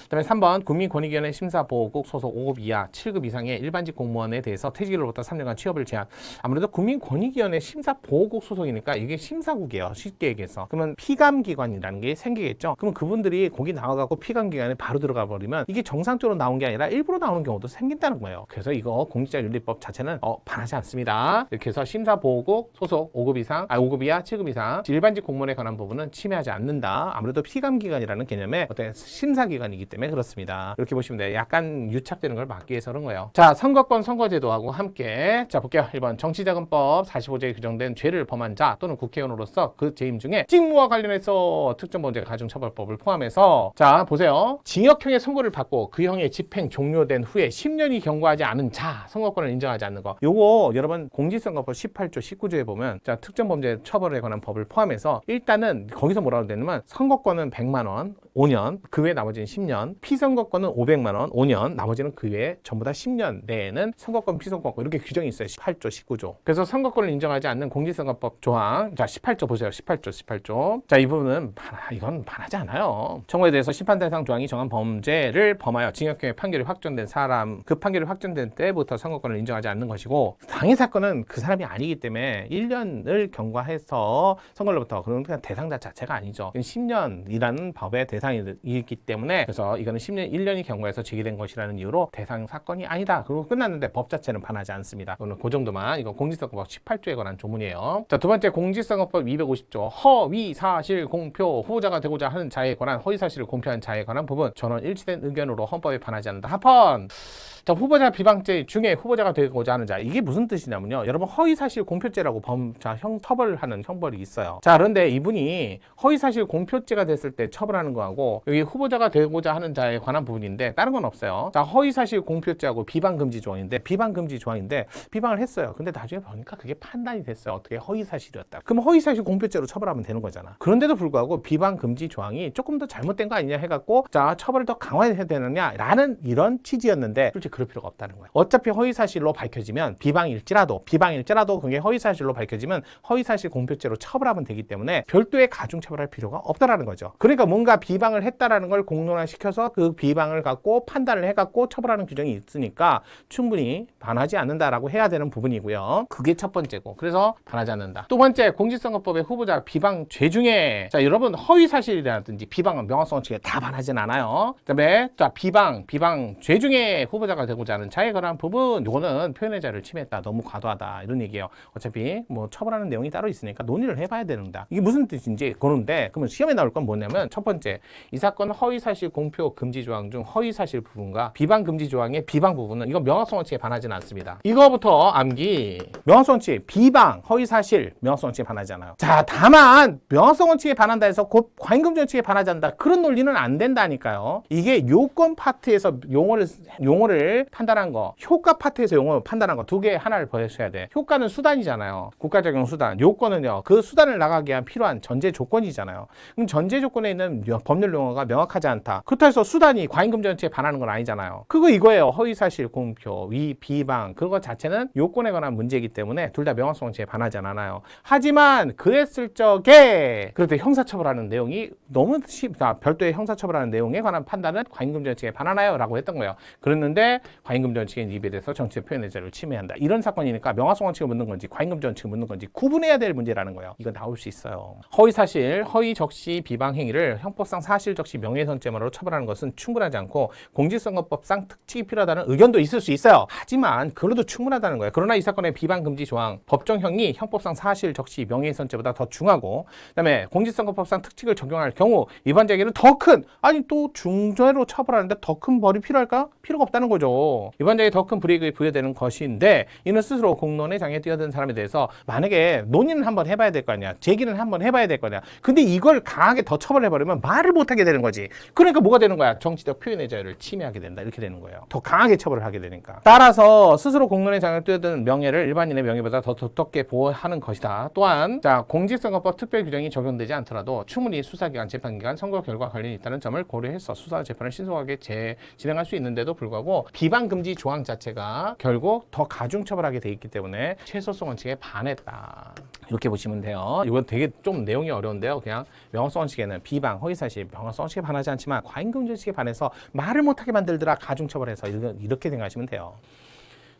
그다음에 3번 국민권익위원회 심사보호국 소속 5급 이하 7급 이상의 일반직 공무원에 대해서 퇴직일로부터 3년간 취업을 제한. 아무래도 국민권익위원회 심사보호국 소속이니까 이게 심사국이에요. 쉽게 얘기해서. 그러면 피감기관이라는 게 생기겠죠. 그러면 그분들이 거기 나와갖고 피감기관에 바로 들어가 버리면 이게 정상적으로 나온 게 아니라 일부러 나오는 경우도 생긴다는 거예요. 그래서 이거 공직자윤리법 자체는 반하지 않습니다. 이렇게 해서 심사보호국 소속 5급 이상, 5급 이하 7급 이상 일반직 공무원에 관한 부분은 침해하지 않는다. 아무래도 피감기관이라는 개념의 어떤 심사기관이기 때문에 그렇습니다. 이렇게 보시면 돼요. 약간 유착되는 걸 막기 위해서 그런 거예요. 자, 선거권 선거제도하고 함께 자 볼게요. 1번 정치자금법 45조에 규정된 죄를 범한 자 또는 국회의원으로서 그 죄임 중에 직무와 관련해서 특정범죄 가중처벌법을 포함해서 자 보세요. 징역형의 선고를 받고 그 형의 집행 종료된 후에 10년이 경과하지 않은 자 선거권을 인정하지 않는 거. 요거 여러분 공직선거법 18조 19조에 보면 자 특정범죄 처벌에 관한 법을 포함해서 일단은 거기서 뭐라고 되냐면 선거권은 100만 원 5년, 그 외 나머지는 10년, 피선거권은 500만 원 5년, 나머지는 그 외에 전부 다 10년 내에는 선거권, 피선거권 이렇게 규정이 있어요. 18조, 19조. 그래서 선거권을 인정하지 않는 공직선거법 조항. 자, 18조 보세요. 18조. 자, 이 부분은 이건 반하지 않아요. 청구에 대해서 심판 대상 조항이 정한 범죄를 범하여 징역형의 판결이 확정된 사람, 그 판결이 확정된 때부터 선거권을 인정하지 않는 것이고 당해 사건은 그 사람이 아니기 때문에 1년을 경과해서 선거로부터 그러니까 대상자 자체가 아니죠. 10년이라는 법의 대상이기 때문에 그래서 이거는 10년 1년이 경과해서 제기된 것이라는 이유로 대상 사건이 아니다. 그리고 끝났는데 법 자체는 반하지 않습니다. 오늘 그 정도만. 이거 공직선거법 18조에 관한 조문이에요. 자, 두 번째 공직선거법 250조 허위 사실 공표 후보자가 되고자 하는 자에 관한 허위 사실을 공표한 자에 관한 부분 전원 일치된 의견으로 헌법에 반하지 않는다. 합헌. 자, 후보자 비방죄 중에 후보자가 되고자 하는 자. 이게 무슨 뜻이냐면요. 여러분 허위사실 공표죄라고 처벌하는 형벌이 있어요. 자, 그런데 이분이 허위사실 공표죄가 됐을 때 처벌하는 거하고 여기 후보자가 되고자 하는 자에 관한 부분인데 다른 건 없어요. 자, 허위사실 공표죄하고 비방금지 조항인데 비방을 했어요. 근데 나중에 보니까 그게 판단이 됐어요. 어떻게 허위사실이었다. 그럼 허위사실 공표죄로 처벌하면 되는 거잖아. 그런데도 불구하고 비방금지 조항이 조금 더 잘못된 거 아니냐 해갖고 자, 처벌을 더 강화해야 되느냐라는 이런 취지였는데 솔직히 그럴 필요가 없다는 거예요. 어차피 허위사실로 밝혀지면 비방일지라도 그게 허위사실로 밝혀지면 허위사실 공표죄로 처벌하면 되기 때문에 별도의 가중처벌할 필요가 없다라는 거죠. 그러니까 뭔가 비방을 했다라는 걸 공론화시켜서 그 비방을 갖고 판단을 해갖고 처벌하는 규정이 있으니까 충분히 반하지 않는다라고 해야 되는 부분이고요. 그게 첫 번째고, 그래서 반하지 않는다. 두 번째, 공직선거법의 후보자 비방 죄 중에, 자 여러분, 허위사실이라든지 비방은 명확성 측에 다 반하진 않아요. 그다음에 자 비방 죄 중에 후보자가 되고자 하는 자에 관한 부분, 요거는 표현의 자유를 침해했다, 너무 과도하다, 이런 얘기예요. 어차피 뭐 처벌하는 내용이 따로 있으니까 논의를 해봐야 되는다. 이게 무슨 뜻인지 그런데, 그러면 시험에 나올 건 뭐냐면, 첫 번째, 이 사건 허위사실 공표 금지 조항 중 허위사실 부분과 비방 금지 조항의 비방 부분은 이거 명확성 원칙에 반하지는 않습니다. 이거부터 암기. 명확성 원칙, 비방, 허위사실, 명확성 원칙에 반하지 않아요. 자, 다만 명확성 원칙에 반한다 해서 곧 과잉금지 원칙에 반하지 않는다, 그런 논리는 안 된다니까요. 이게 요건 파트에서 용어를 판단한 거, 효과 파트에서 용어를 판단한 거 두 개 하나를 보셔야 돼. 효과는 수단이잖아요. 국가적용 수단. 요건은요, 그 수단을 나가기 위한 필요한 전제 조건이잖아요. 그럼 전제 조건에 있는 법률 용어가 명확하지 않다. 그렇다 해서 수단이 과잉금지 원칙에 반하는 건 아니잖아요. 그거 이거예요. 허위사실 공표, 비방, 그거 자체는 요건에 관한 문제이기 때문에 둘 다 명확성 원칙에 반하지 않아요. 하지만 그랬을 적에 그럴 때 형사처벌하는 내용이 너무 별도의 형사처벌하는 내용에 관한 판단은 과잉금지 원칙에 반하나요? 라고 했던 거예요. 그랬는데 과잉금지 원칙에 위배돼서 정치적 표현의 자유를 침해한다, 이런 사건이니까 명확성 원칙을 묻는 건지 과잉금지 원칙을 묻는 건지 구분해야 될 문제라는 거예요. 이건 나올 수 있어요. 허위사실, 허위적시 비방 행위를 형법상 사실적시 명예훼손죄만으로 처벌하는 것은 충분하지 않고 공직선거법상 특칙이 필요하다는 의견도 있을 수 있어요. 하지만 그래도 충분하다는 거예요. 그러나 이 사건의 비방 금지 조항, 법정형이 형법상 사실적시 명예훼손죄보다 더 중하고, 그다음에 공직선거법상 특칙을 적용할 경우 위반자에게는 더 큰, 아니 또 중죄로 처벌하는데 더 큰 벌이 필요할까? 필요가 없다는 거죠. 위반자에게 더 큰 불이익이 부여되는 것인데, 이는 스스로 공론의 장애에 뛰어든 사람에 대해서 만약에 논의는 한번 해봐야 될 거 아니야. 제기는 한번 해봐야 될 거 아니야. 근데 이걸 강하게 더 처벌해버리면 말을 못하게 되는 거지. 그러니까 뭐가 되는 거야? 정치적 표현의 자유를 침해하게 된다, 이렇게 되는 거예요. 더 강하게 처벌을 하게 되니까. 따라서 스스로 공론의 장애에 뛰어든 명예를 일반인의 명예보다 더 두텁게 보호하는 것이다. 또한 자, 공직선거법 특별 규정이 적용되지 않더라도 충분히 수사기관, 재판기관, 선거 결과 관련이 있다는 점을 고려해서 수사 재판을 신속하게 진행할 수 있는데도 불구하고 비방 금지 조항 자체가 결국 더 가중 처벌하게 돼 있기 때문에 최소성 원칙에 반했다, 이렇게 보시면 돼요. 이건 되게 좀 내용이 어려운데요. 그냥 명확성 원칙에는 비방, 허위사실, 명확성 원칙에 반하지 않지만 과잉금지 원칙에 반해서 말을 못하게 만들더라, 가중처벌해서, 이렇게 생각하시면 돼요.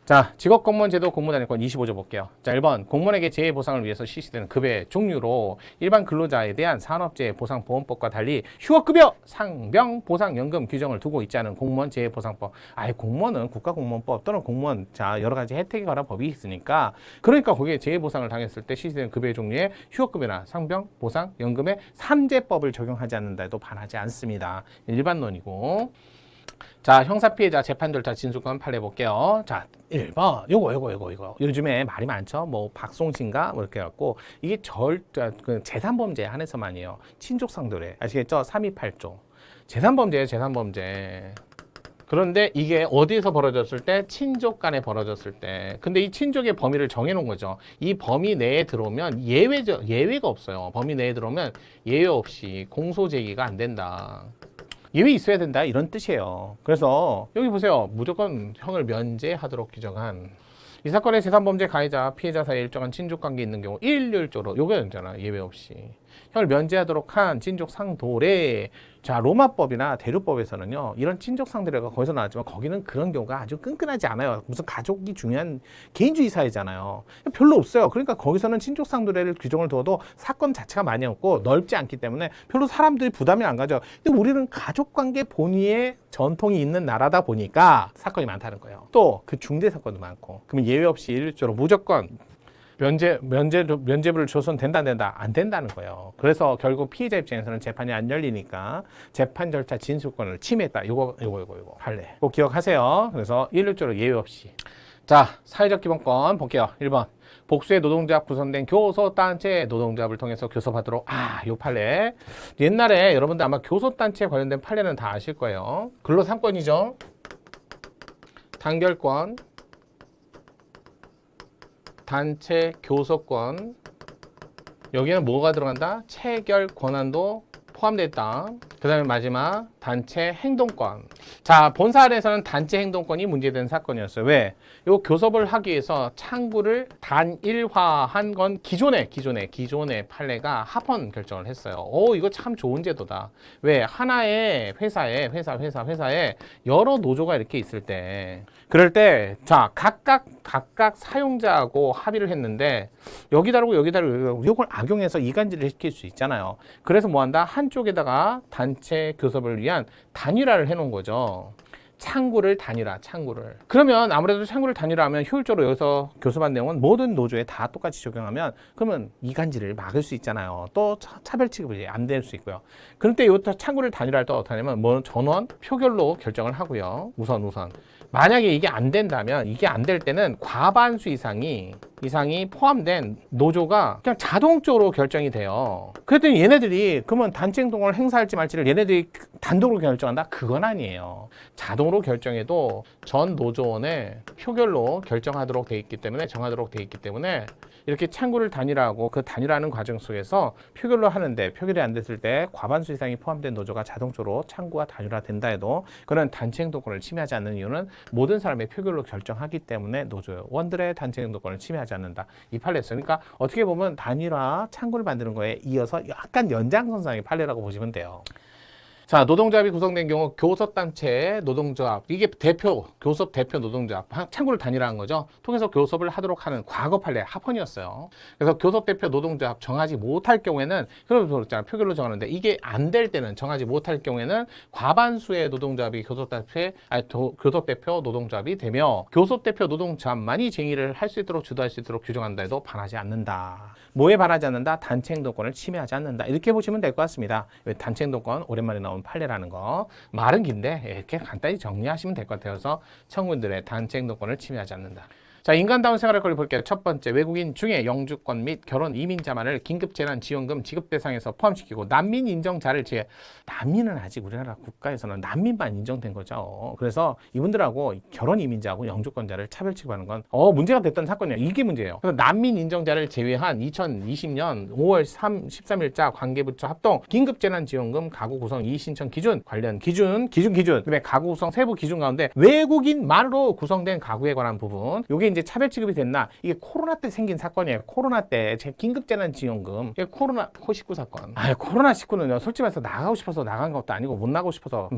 자, 직업공무원제도 공무단위권 25조 볼게요. 자, 1번, 공무원에게 재해 보상을 위해서 실시되는 급여의 종류로 일반 근로자에 대한 산업재해 보상보험법과 달리 휴업급여, 상병, 보상연금 규정을 두고 있지 않은 공무원 재해 보상법. 아예 공무원은 국가공무원법 또는 공무원, 자, 여러 가지 혜택에 관한 법이 있으니까, 그러니까 거기에 재해 보상을 당했을 때 실시되는 급여의 종류에 휴업급여나 상병, 보상, 연금의 3제법을 적용하지 않는다 해도 반하지 않습니다. 일반론이고. 자, 형사피해자 재판 절차 진술권 판례 볼게요. 자, 1번. 요거. 요즘에 말이 많죠. 뭐, 박송신가? 뭐, 이렇게 해갖고. 이게 재산범죄에 한해서만이에요. 친족상도례. 아시겠죠? 328조. 재산범죄. 그런데 이게 어디에서 벌어졌을 때? 친족 간에 벌어졌을 때. 근데 이 친족의 범위를 정해놓은 거죠. 이 범위 내에 들어오면 예외가 없어요. 범위 내에 들어오면 예외 없이 공소제기가 안 된다. 예외 있어야 된다, 이런 뜻이에요. 그래서 여기 보세요. 무조건 형을 면제하도록 규정한, 이 사건의 재산범죄 가해자, 피해자 사이에 일정한 친족관계 있는 경우 일률적으로, 요거였잖아, 예외 없이 형을 면제하도록 한 친족상도례. 자, 로마법이나 대륙법에서는요, 이런 친족상도례가 거기서 나왔지만 거기는 그런 경우가 아주 끈끈하지 않아요. 무슨 가족이 중요한 개인주의 사회잖아요. 별로 없어요. 그러니까 거기서는 친족상도례를 규정을 둬도 사건 자체가 많이 없고 넓지 않기 때문에 별로 사람들이 부담이 안 가죠. 근데 우리는 가족관계 본위에 전통이 있는 나라다 보니까 사건이 많다는 거예요. 또 그 중대 사건도 많고. 그러면 예외 없이 일률적으로 무조건 면제부를 줘서는 된다, 안 된다는 거예요. 그래서 결국 피해자 입장에서는 재판이 안 열리니까 재판 절차 진술권을 침해했다. 요거 판례 꼭 기억하세요. 그래서 일률적으로 예외 없이. 자, 사회적 기본권 볼게요. 1번. 복수의 노동조합 구성된 교섭단체 노동조합을 통해서 교섭하도록. 요 판례. 옛날에 여러분들 아마 교섭단체 관련된 판례는 다 아실 거예요. 근로 3권이죠. 단결권, 단체 교섭권, 여기는 뭐가 들어간다? 체결 권한도 포함되어 있다. 그 다음에 마지막 단체 행동권. 자, 본 사안에서는 단체 행동권이 문제된 사건이었어요. 왜? 요 교섭을 하기 위해서 창구를 단일화한 건 기존의 판례가 합헌 결정을 했어요. 이거 참 좋은 제도다. 왜? 하나의 회사에 여러 노조가 이렇게 있을 때, 그럴 때, 자, 각각 사용자하고 합의를 했는데, 여기 다르고 이걸 악용해서 이간질을 시킬 수 있잖아요. 그래서 뭐 한다? 한쪽에다가 단체 교섭을 위한 단일화를 해놓은 거죠. 창구를 단일화. 그러면 아무래도 창구를 단일화하면 효율적으로 여기서 교섭한 내용은 모든 노조에 다 똑같이 적용하면 그러면 이간질을 막을 수 있잖아요. 또 차별 취급이 안 될 수 있고요. 그럴 때 이것도 창구를 단일화할 때 어떻게 하냐면 뭐 전원 표결로 결정을 하고요. 우선. 만약에 이게 안 된다면 이게 안 될 때는 과반수 이상이 포함된 노조가 그냥 자동적으로 결정이 돼요. 그랬더니 얘네들이 그러면 단체 행동을 행사할지 말지를 얘네들이 단독으로 결정한다? 그건 아니에요. 자동으로 결정해도 전 노조원의 표결로 정하도록 돼 있기 때문에 이렇게 창구를 단일화하고 그 단일화하는 과정 속에서 표결로 하는데 표결이 안 됐을 때 과반수 이상이 포함된 노조가 자동적으로 창구가 단일화된다 해도 그런 단체 행동권을 침해하지 않는 이유는 모든 사람의 표결로 결정하기 때문에 노조원들의 단체 행동권을 침해하지 않는다. 이 판례였어요. 그러니까 어떻게 보면 단일화 창구를 만드는 거에 이어서 약간 연장선상의 판례라고 보시면 돼요. 자, 노동조합이 구성된 경우 교섭단체 노동조합, 이게 교섭 대표 노동조합, 창구를 단일화한 거죠. 통해서 교섭을 하도록 하는 과거 판례 합헌이었어요. 그래서 교섭 대표 노동조합 정하지 못할 경우에는, 그럼 표결로 정하는데 이게 안 될 때는, 정하지 못할 경우에는 과반수의 노동조합이 교섭 대표 노동조합이 되며 교섭 대표 노동조합만이 쟁의를 할 수 있도록 주도할 수 있도록 규정한다 해도 반하지 않는다. 뭐에 반하지 않는다? 단체 행동권을 침해하지 않는다. 이렇게 보시면 될 것 같습니다. 단체 행동권 오랜만에 나온 판례라는 거, 말은 긴데 이렇게 간단히 정리하시면 될 것 같아서 청군들의 단체 행동권을 침해하지 않는다. 자, 인간다운 생활의 권리 볼게요. 첫 번째, 외국인 중에 영주권 및 결혼 이민자만을 긴급재난지원금 지급 대상에서 포함시키고 난민 인정자를 난민은 아직 우리나라 국가에서는 난민만 인정된 거죠. 그래서 이분들하고 결혼 이민자하고 영주권자를 차별 취급하는 건 문제가 됐던 사건이에요. 이게 문제예요. 그래서 난민 인정자를 제외한 2020년 5월 13일자 관계부처 합동 긴급재난지원금 가구 구성 이의신청 기준 관련 기준 그다음에 가구 구성 세부 기준 가운데 외국인만으로 구성된 가구에 관한 부분, 요게 이제 차별 취급이 됐나? 이게 코로나 때 생긴 사건이에요. 코로나 때 긴급재난지원금, 이게 코로나19 사건. 코로나19는요, 솔직히 말해서 나가고 싶어서 나간 것도 아니고 못 나가고 싶어서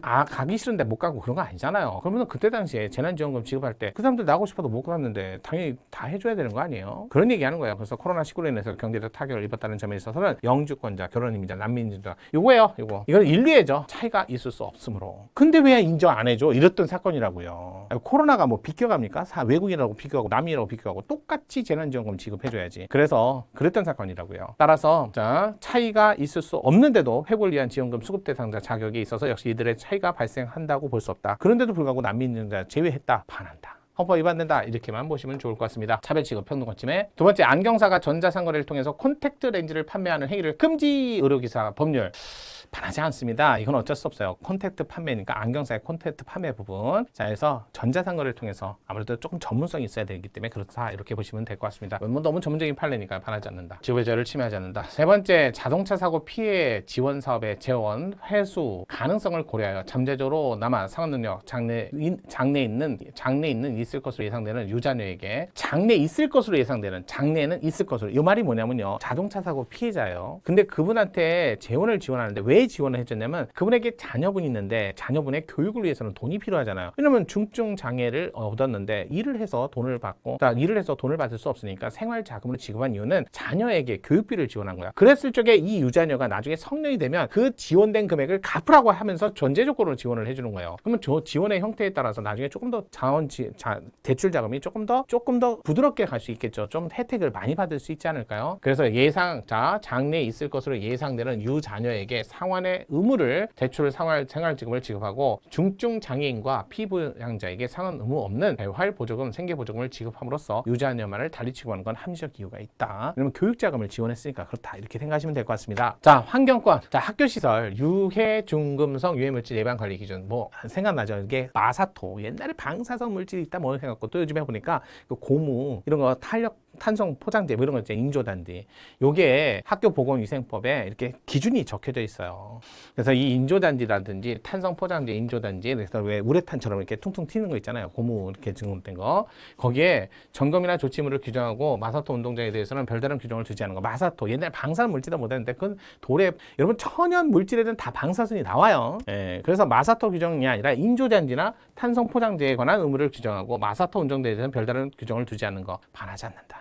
가기 싫은데 못 가고 그런 거 아니잖아요. 그러면 그때 당시에 재난지원금 지급할 때 그 사람들 나가고 싶어도 못 갔는데 당연히 다 해줘야 되는 거 아니에요? 그런 얘기하는 거예요. 그래서 코로나19로 인해서 경제적 타격을 입었다는 점에 있어서는 영주권자, 결혼이민자, 난민인자 요거예요. 이건 인류애죠. 차이가 있을 수 없으므로. 근데 왜 인정 안 해줘? 이랬던 사건이라고요. 코로나가 뭐 비껴갑니까? 외국인이라고 비교하고 남인이라고 비교하고 똑같이 재난지원금 지급해줘야지. 그래서 그랬던 사건이라고요. 따라서 차이가 있을 수 없는데도 회복을 위한 지원금 수급 대상자 자격이 있어서 역시 이들의 차이가 발생한다고 볼 수 없다. 그런데도 불구하고 난민인자 제외했다. 반한다. 헌법 위반된다. 이렇게만 보시면 좋을 것 같습니다. 차별 취급 평등권 침해. 두 번째, 안경사가 전자상거래를 통해서 콘택트 렌즈를 판매하는 행위를 금지 의료기사 법률. 반하지 않습니다. 이건 어쩔 수 없어요. 콘택트 판매니까 안경사의 콘택트 판매 부분. 자, 그래서 전자상거래를 통해서 아무래도 조금 전문성이 있어야 되기 때문에 그렇다. 이렇게 보시면 될 것 같습니다. 너무 전문적인 판례니까 반하지 않는다. 직업의자를 침해하지 않는다. 세 번째, 자동차 사고 피해 지원 사업의 재원 회수 가능성을 고려하여 잠재적으로 남아 상환 능력 장래 있는 있을 것으로 예상되는 유자녀에게 장래는 있을 것으로 이 말이 뭐냐면요, 자동차 사고 피해자예요. 근데 그분한테 재원을 지원하는데 왜 지원을 해줬냐면 그분에게 자녀분이 있는데 자녀분의 교육을 위해서는 돈이 필요하잖아요. 왜냐면 중증 장애를 얻었는데 일을 해서 돈을 받을 수 없으니까 생활 자금으로 지급한 이유는 자녀에게 교육비를 지원한 거야. 그랬을 적에 이 유자녀가 나중에 성년이 되면 그 지원된 금액을 갚으라고 하면서 전제조건으로 지원을 해주는 거예요. 그러면 저 지원의 형태에 따라서 나중에 조금 더 대출 자금이 조금 더 부드럽게 갈 수 있겠죠. 좀 혜택을 많이 받을 수 있지 않을까요? 그래서 장래에 있을 것으로 예상되는 유자녀에게 상환의 의무를 대출 생활지급을 지급하고 중증 장애인과 피부양자에게 상환 의무 없는 재활보조금, 생계보조금을 지급함으로써 유자녀만을 달리 취급하는 건 합리적 이유가 있다. 왜냐면 교육자금을 지원했으니까 그렇다. 이렇게 생각하시면 될 것 같습니다. 자, 환경권. 자, 학교시설 유해 중금속 유해물질 예방 관리 기준. 생각나죠? 이게 마사토. 옛날에 방사성 물질이 있다 생각하고 또 요즘에 보니까 그 고무 이런 거 탄성 포장재 이런 거 있잖아요. 인조단디. 요게 학교 보건위생법에 이렇게 기준이 적혀져 있어요. 있어요. 그래서 이 인조단지라든지 탄성 포장재 인조단지, 그래서 왜 우레탄처럼 이렇게 퉁퉁 튀는 거 있잖아요. 고무 이렇게 증금된 거. 거기에 점검이나 조치물을 규정하고 마사토 운동장에 대해서는 별다른 규정을 두지 않은 거. 마사토 옛날 방사능 물질도 못했는데 그건 돌에 여러분 천연 물질에는 다 방사선이 나와요. 예, 그래서 마사토 규정이 아니라 인조단지나 탄성 포장재에 관한 의무를 규정하고 마사토 운동장에 대해서는 별다른 규정을 두지 않는 거 반하지 않는다.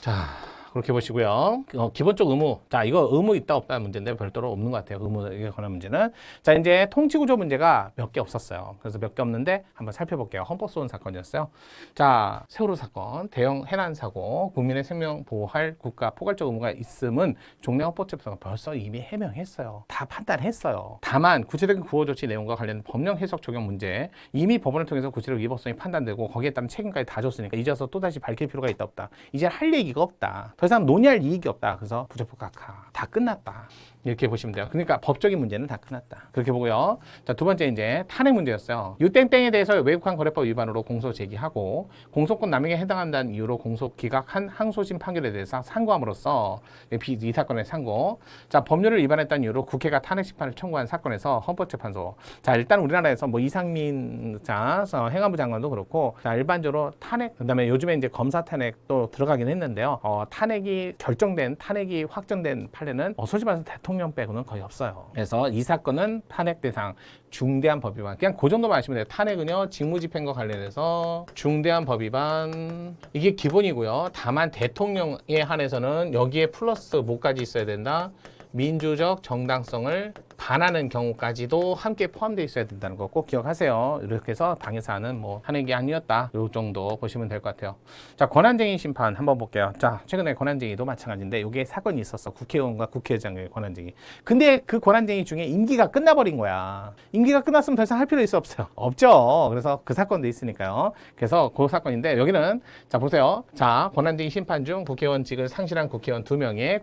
자. 그렇게 보시고요. 기본적 의무. 자, 이거 의무 있다 없다 문제인데 별도로 없는 것 같아요. 의무에 관한 문제는. 자, 이제 통치구조 문제가 몇 개 없었어요. 그래서 몇 개 없는데 한번 살펴볼게요. 헌법소원 사건이었어요. 자, 세월호 사건, 대형 해난 사고, 국민의 생명 보호할 국가 포괄적 의무가 있음은 종래헌법재판소가 벌써 이미 해명했어요. 다 판단했어요. 다만 구체적인 구호 조치 내용과 관련 법령 해석 적용 문제 이미 법원을 통해서 구체적 위법성이 판단되고 거기에 따른 책임까지 다 줬으니까 이제서 또다시 밝힐 필요가 있다 없다. 이제 할 얘기가 없다. 더 이상 논의할 이익이 없다. 그래서 부적법각하. 다 끝났다. 이렇게 보시면 돼요. 그러니까 법적인 문제는 다 끝났다. 그렇게 보고요. 자, 두 번째 이제 탄핵 문제였어요. 유땡땡에 대해서 외국환 거래법 위반으로 공소 제기하고 공소권 남용에 해당한다는 이유로 공소 기각한 항소심 판결에 대해서 상고함으로써 이 사건의 상고. 자, 법률을 위반했다는 이유로 국회가 탄핵 심판을 청구한 사건에서 헌법재판소. 자, 일단 우리나라에서 뭐 이상민 행안부 장관도 그렇고 자, 일반적으로 탄핵 그다음에 요즘에 이제 검사 탄핵도 들어가긴 했는데요. 탄핵이 결정된 탄핵이 확정된 판례는 솔직히 말해서 대통령 빼고는 거의 없어요. 그래서 이 사건은 탄핵 대상 중대한 법 위반. 그냥 그 정도만 아시면 돼요. 탄핵은요, 직무집행과 관련해서 중대한 법 위반 이게 기본이고요. 다만 대통령에 한해서는 여기에 플러스 뭐까지 있어야 된다. 민주적 정당성을 반하는 경우까지도 함께 포함되어 있어야 된다는 거 꼭 기억하세요. 이렇게 해서 당해사는 뭐 탄핵이 아니었다. 이 정도 보시면 될 것 같아요. 자, 권한쟁의 심판 한번 볼게요. 자, 최근에 권한쟁의도 마찬가지인데 이게 사건이 있었어. 국회의원과 국회의장의 권한쟁의. 근데 그 권한쟁의 중에 임기가 끝나버린 거야. 임기가 끝났으면 더 이상 할 필요 있어 없어요? 없죠. 그래서 그 사건도 있으니까요. 그래서 그 사건인데 여기는 자 보세요. 자, 권한쟁의 심판 중 국회의원직을 상실한 국회의원 2명의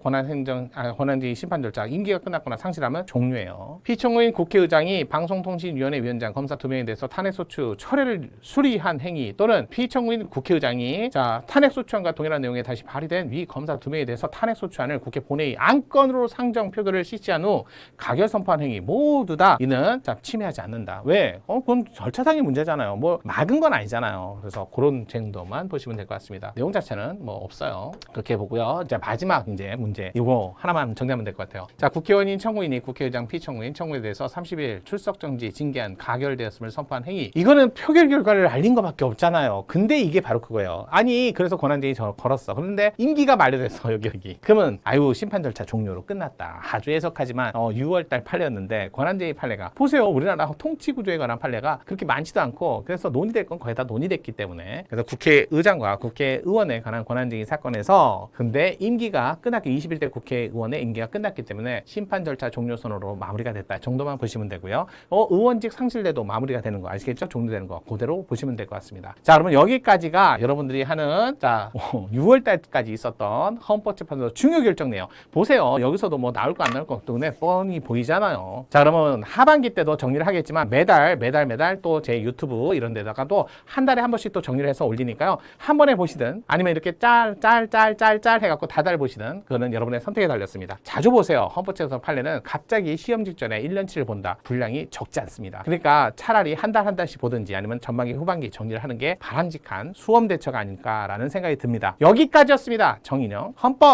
권한쟁의 심판 절차 임기가 끝났거나 상실하면 종료해요. 피청구인 국회의장이 방송통신위원회 위원장, 검사 2명에 대해서 탄핵소추 철회를 수리한 행위 또는 피청구인 국회의장이 자 탄핵소추안과 동일한 내용에 다시 발의된 위 검사 2명에 대해서 탄핵소추안을 국회 본회의 안건으로 상정 표결을 실시한 후 가결 선포한 행위 모두 다 이는 자 침해하지 않는다. 왜? 그건 절차상의 문제잖아요. 뭐 막은 건 아니잖아요. 그래서 그런 정도만 보시면 될 것 같습니다. 내용 자체는 뭐 없어요. 그렇게 보고요. 이제 마지막 이제 문제 이거 하나만 정리하면 될 것 같아요. 자, 국회의원인 청구인이 국회의장 피청구인 청구에 대해서 30일 출석 정지 징계한 가결되었음을 선포한 행위. 이거는 표결 결과를 알린 것밖에 없잖아요. 근데 이게 바로 그거예요. 아니 그래서 권한쟁의 걸었어. 그런데 임기가 만료됐어 여기. 그러면 아유 심판 절차 종료로 끝났다. 아주 해석하지만 6월달 판례였는데 권한쟁의 판례가 보세요. 우리나라 통치구조에 관한 판례가 그렇게 많지도 않고 그래서 논의될 건 거의 다 논의됐기 때문에 그래서 국회의장과 국회의원에 관한 권한쟁의 사건에서 근데 임기가 끝났기 21대 국회의원의 임기가 끝났기 때문에 심판 절차 종료 선언으로 마무리가 됐다 정도만 보시면 되고요. 의원직 상실돼도 마무리가 되는 거 아시겠죠? 종료되는 거 그대로 보시면 될 것 같습니다. 자, 그러면 여기까지가 여러분들이 하는 자 6월 달까지 있었던 헌법재판소 중요 결정 내용 보세요. 여기서도 뭐 나올 거 안 나올 거 눈에 뻔히 보이잖아요. 자, 그러면 하반기 때도 정리를 하겠지만 매달 또 제 유튜브 이런 데다가도 한 달에 한 번씩 또 정리를 해서 올리니까요. 한 번에 보시든 아니면 이렇게 짤 해갖고 다달 보시든 그거는 여러분의 선택에 달렸습니다. 자주 보세요. 헌법재판소 판례는 갑자기 시험 직전에 1년치를 본다. 분량이 적지 않습니다. 그러니까 차라리 한 달씩 보든지 아니면 전반기 후반기 정리를 하는 게 바람직한 수험 대처가 아닐까라는 생각이 듭니다. 여기까지였습니다. 정인영 헌법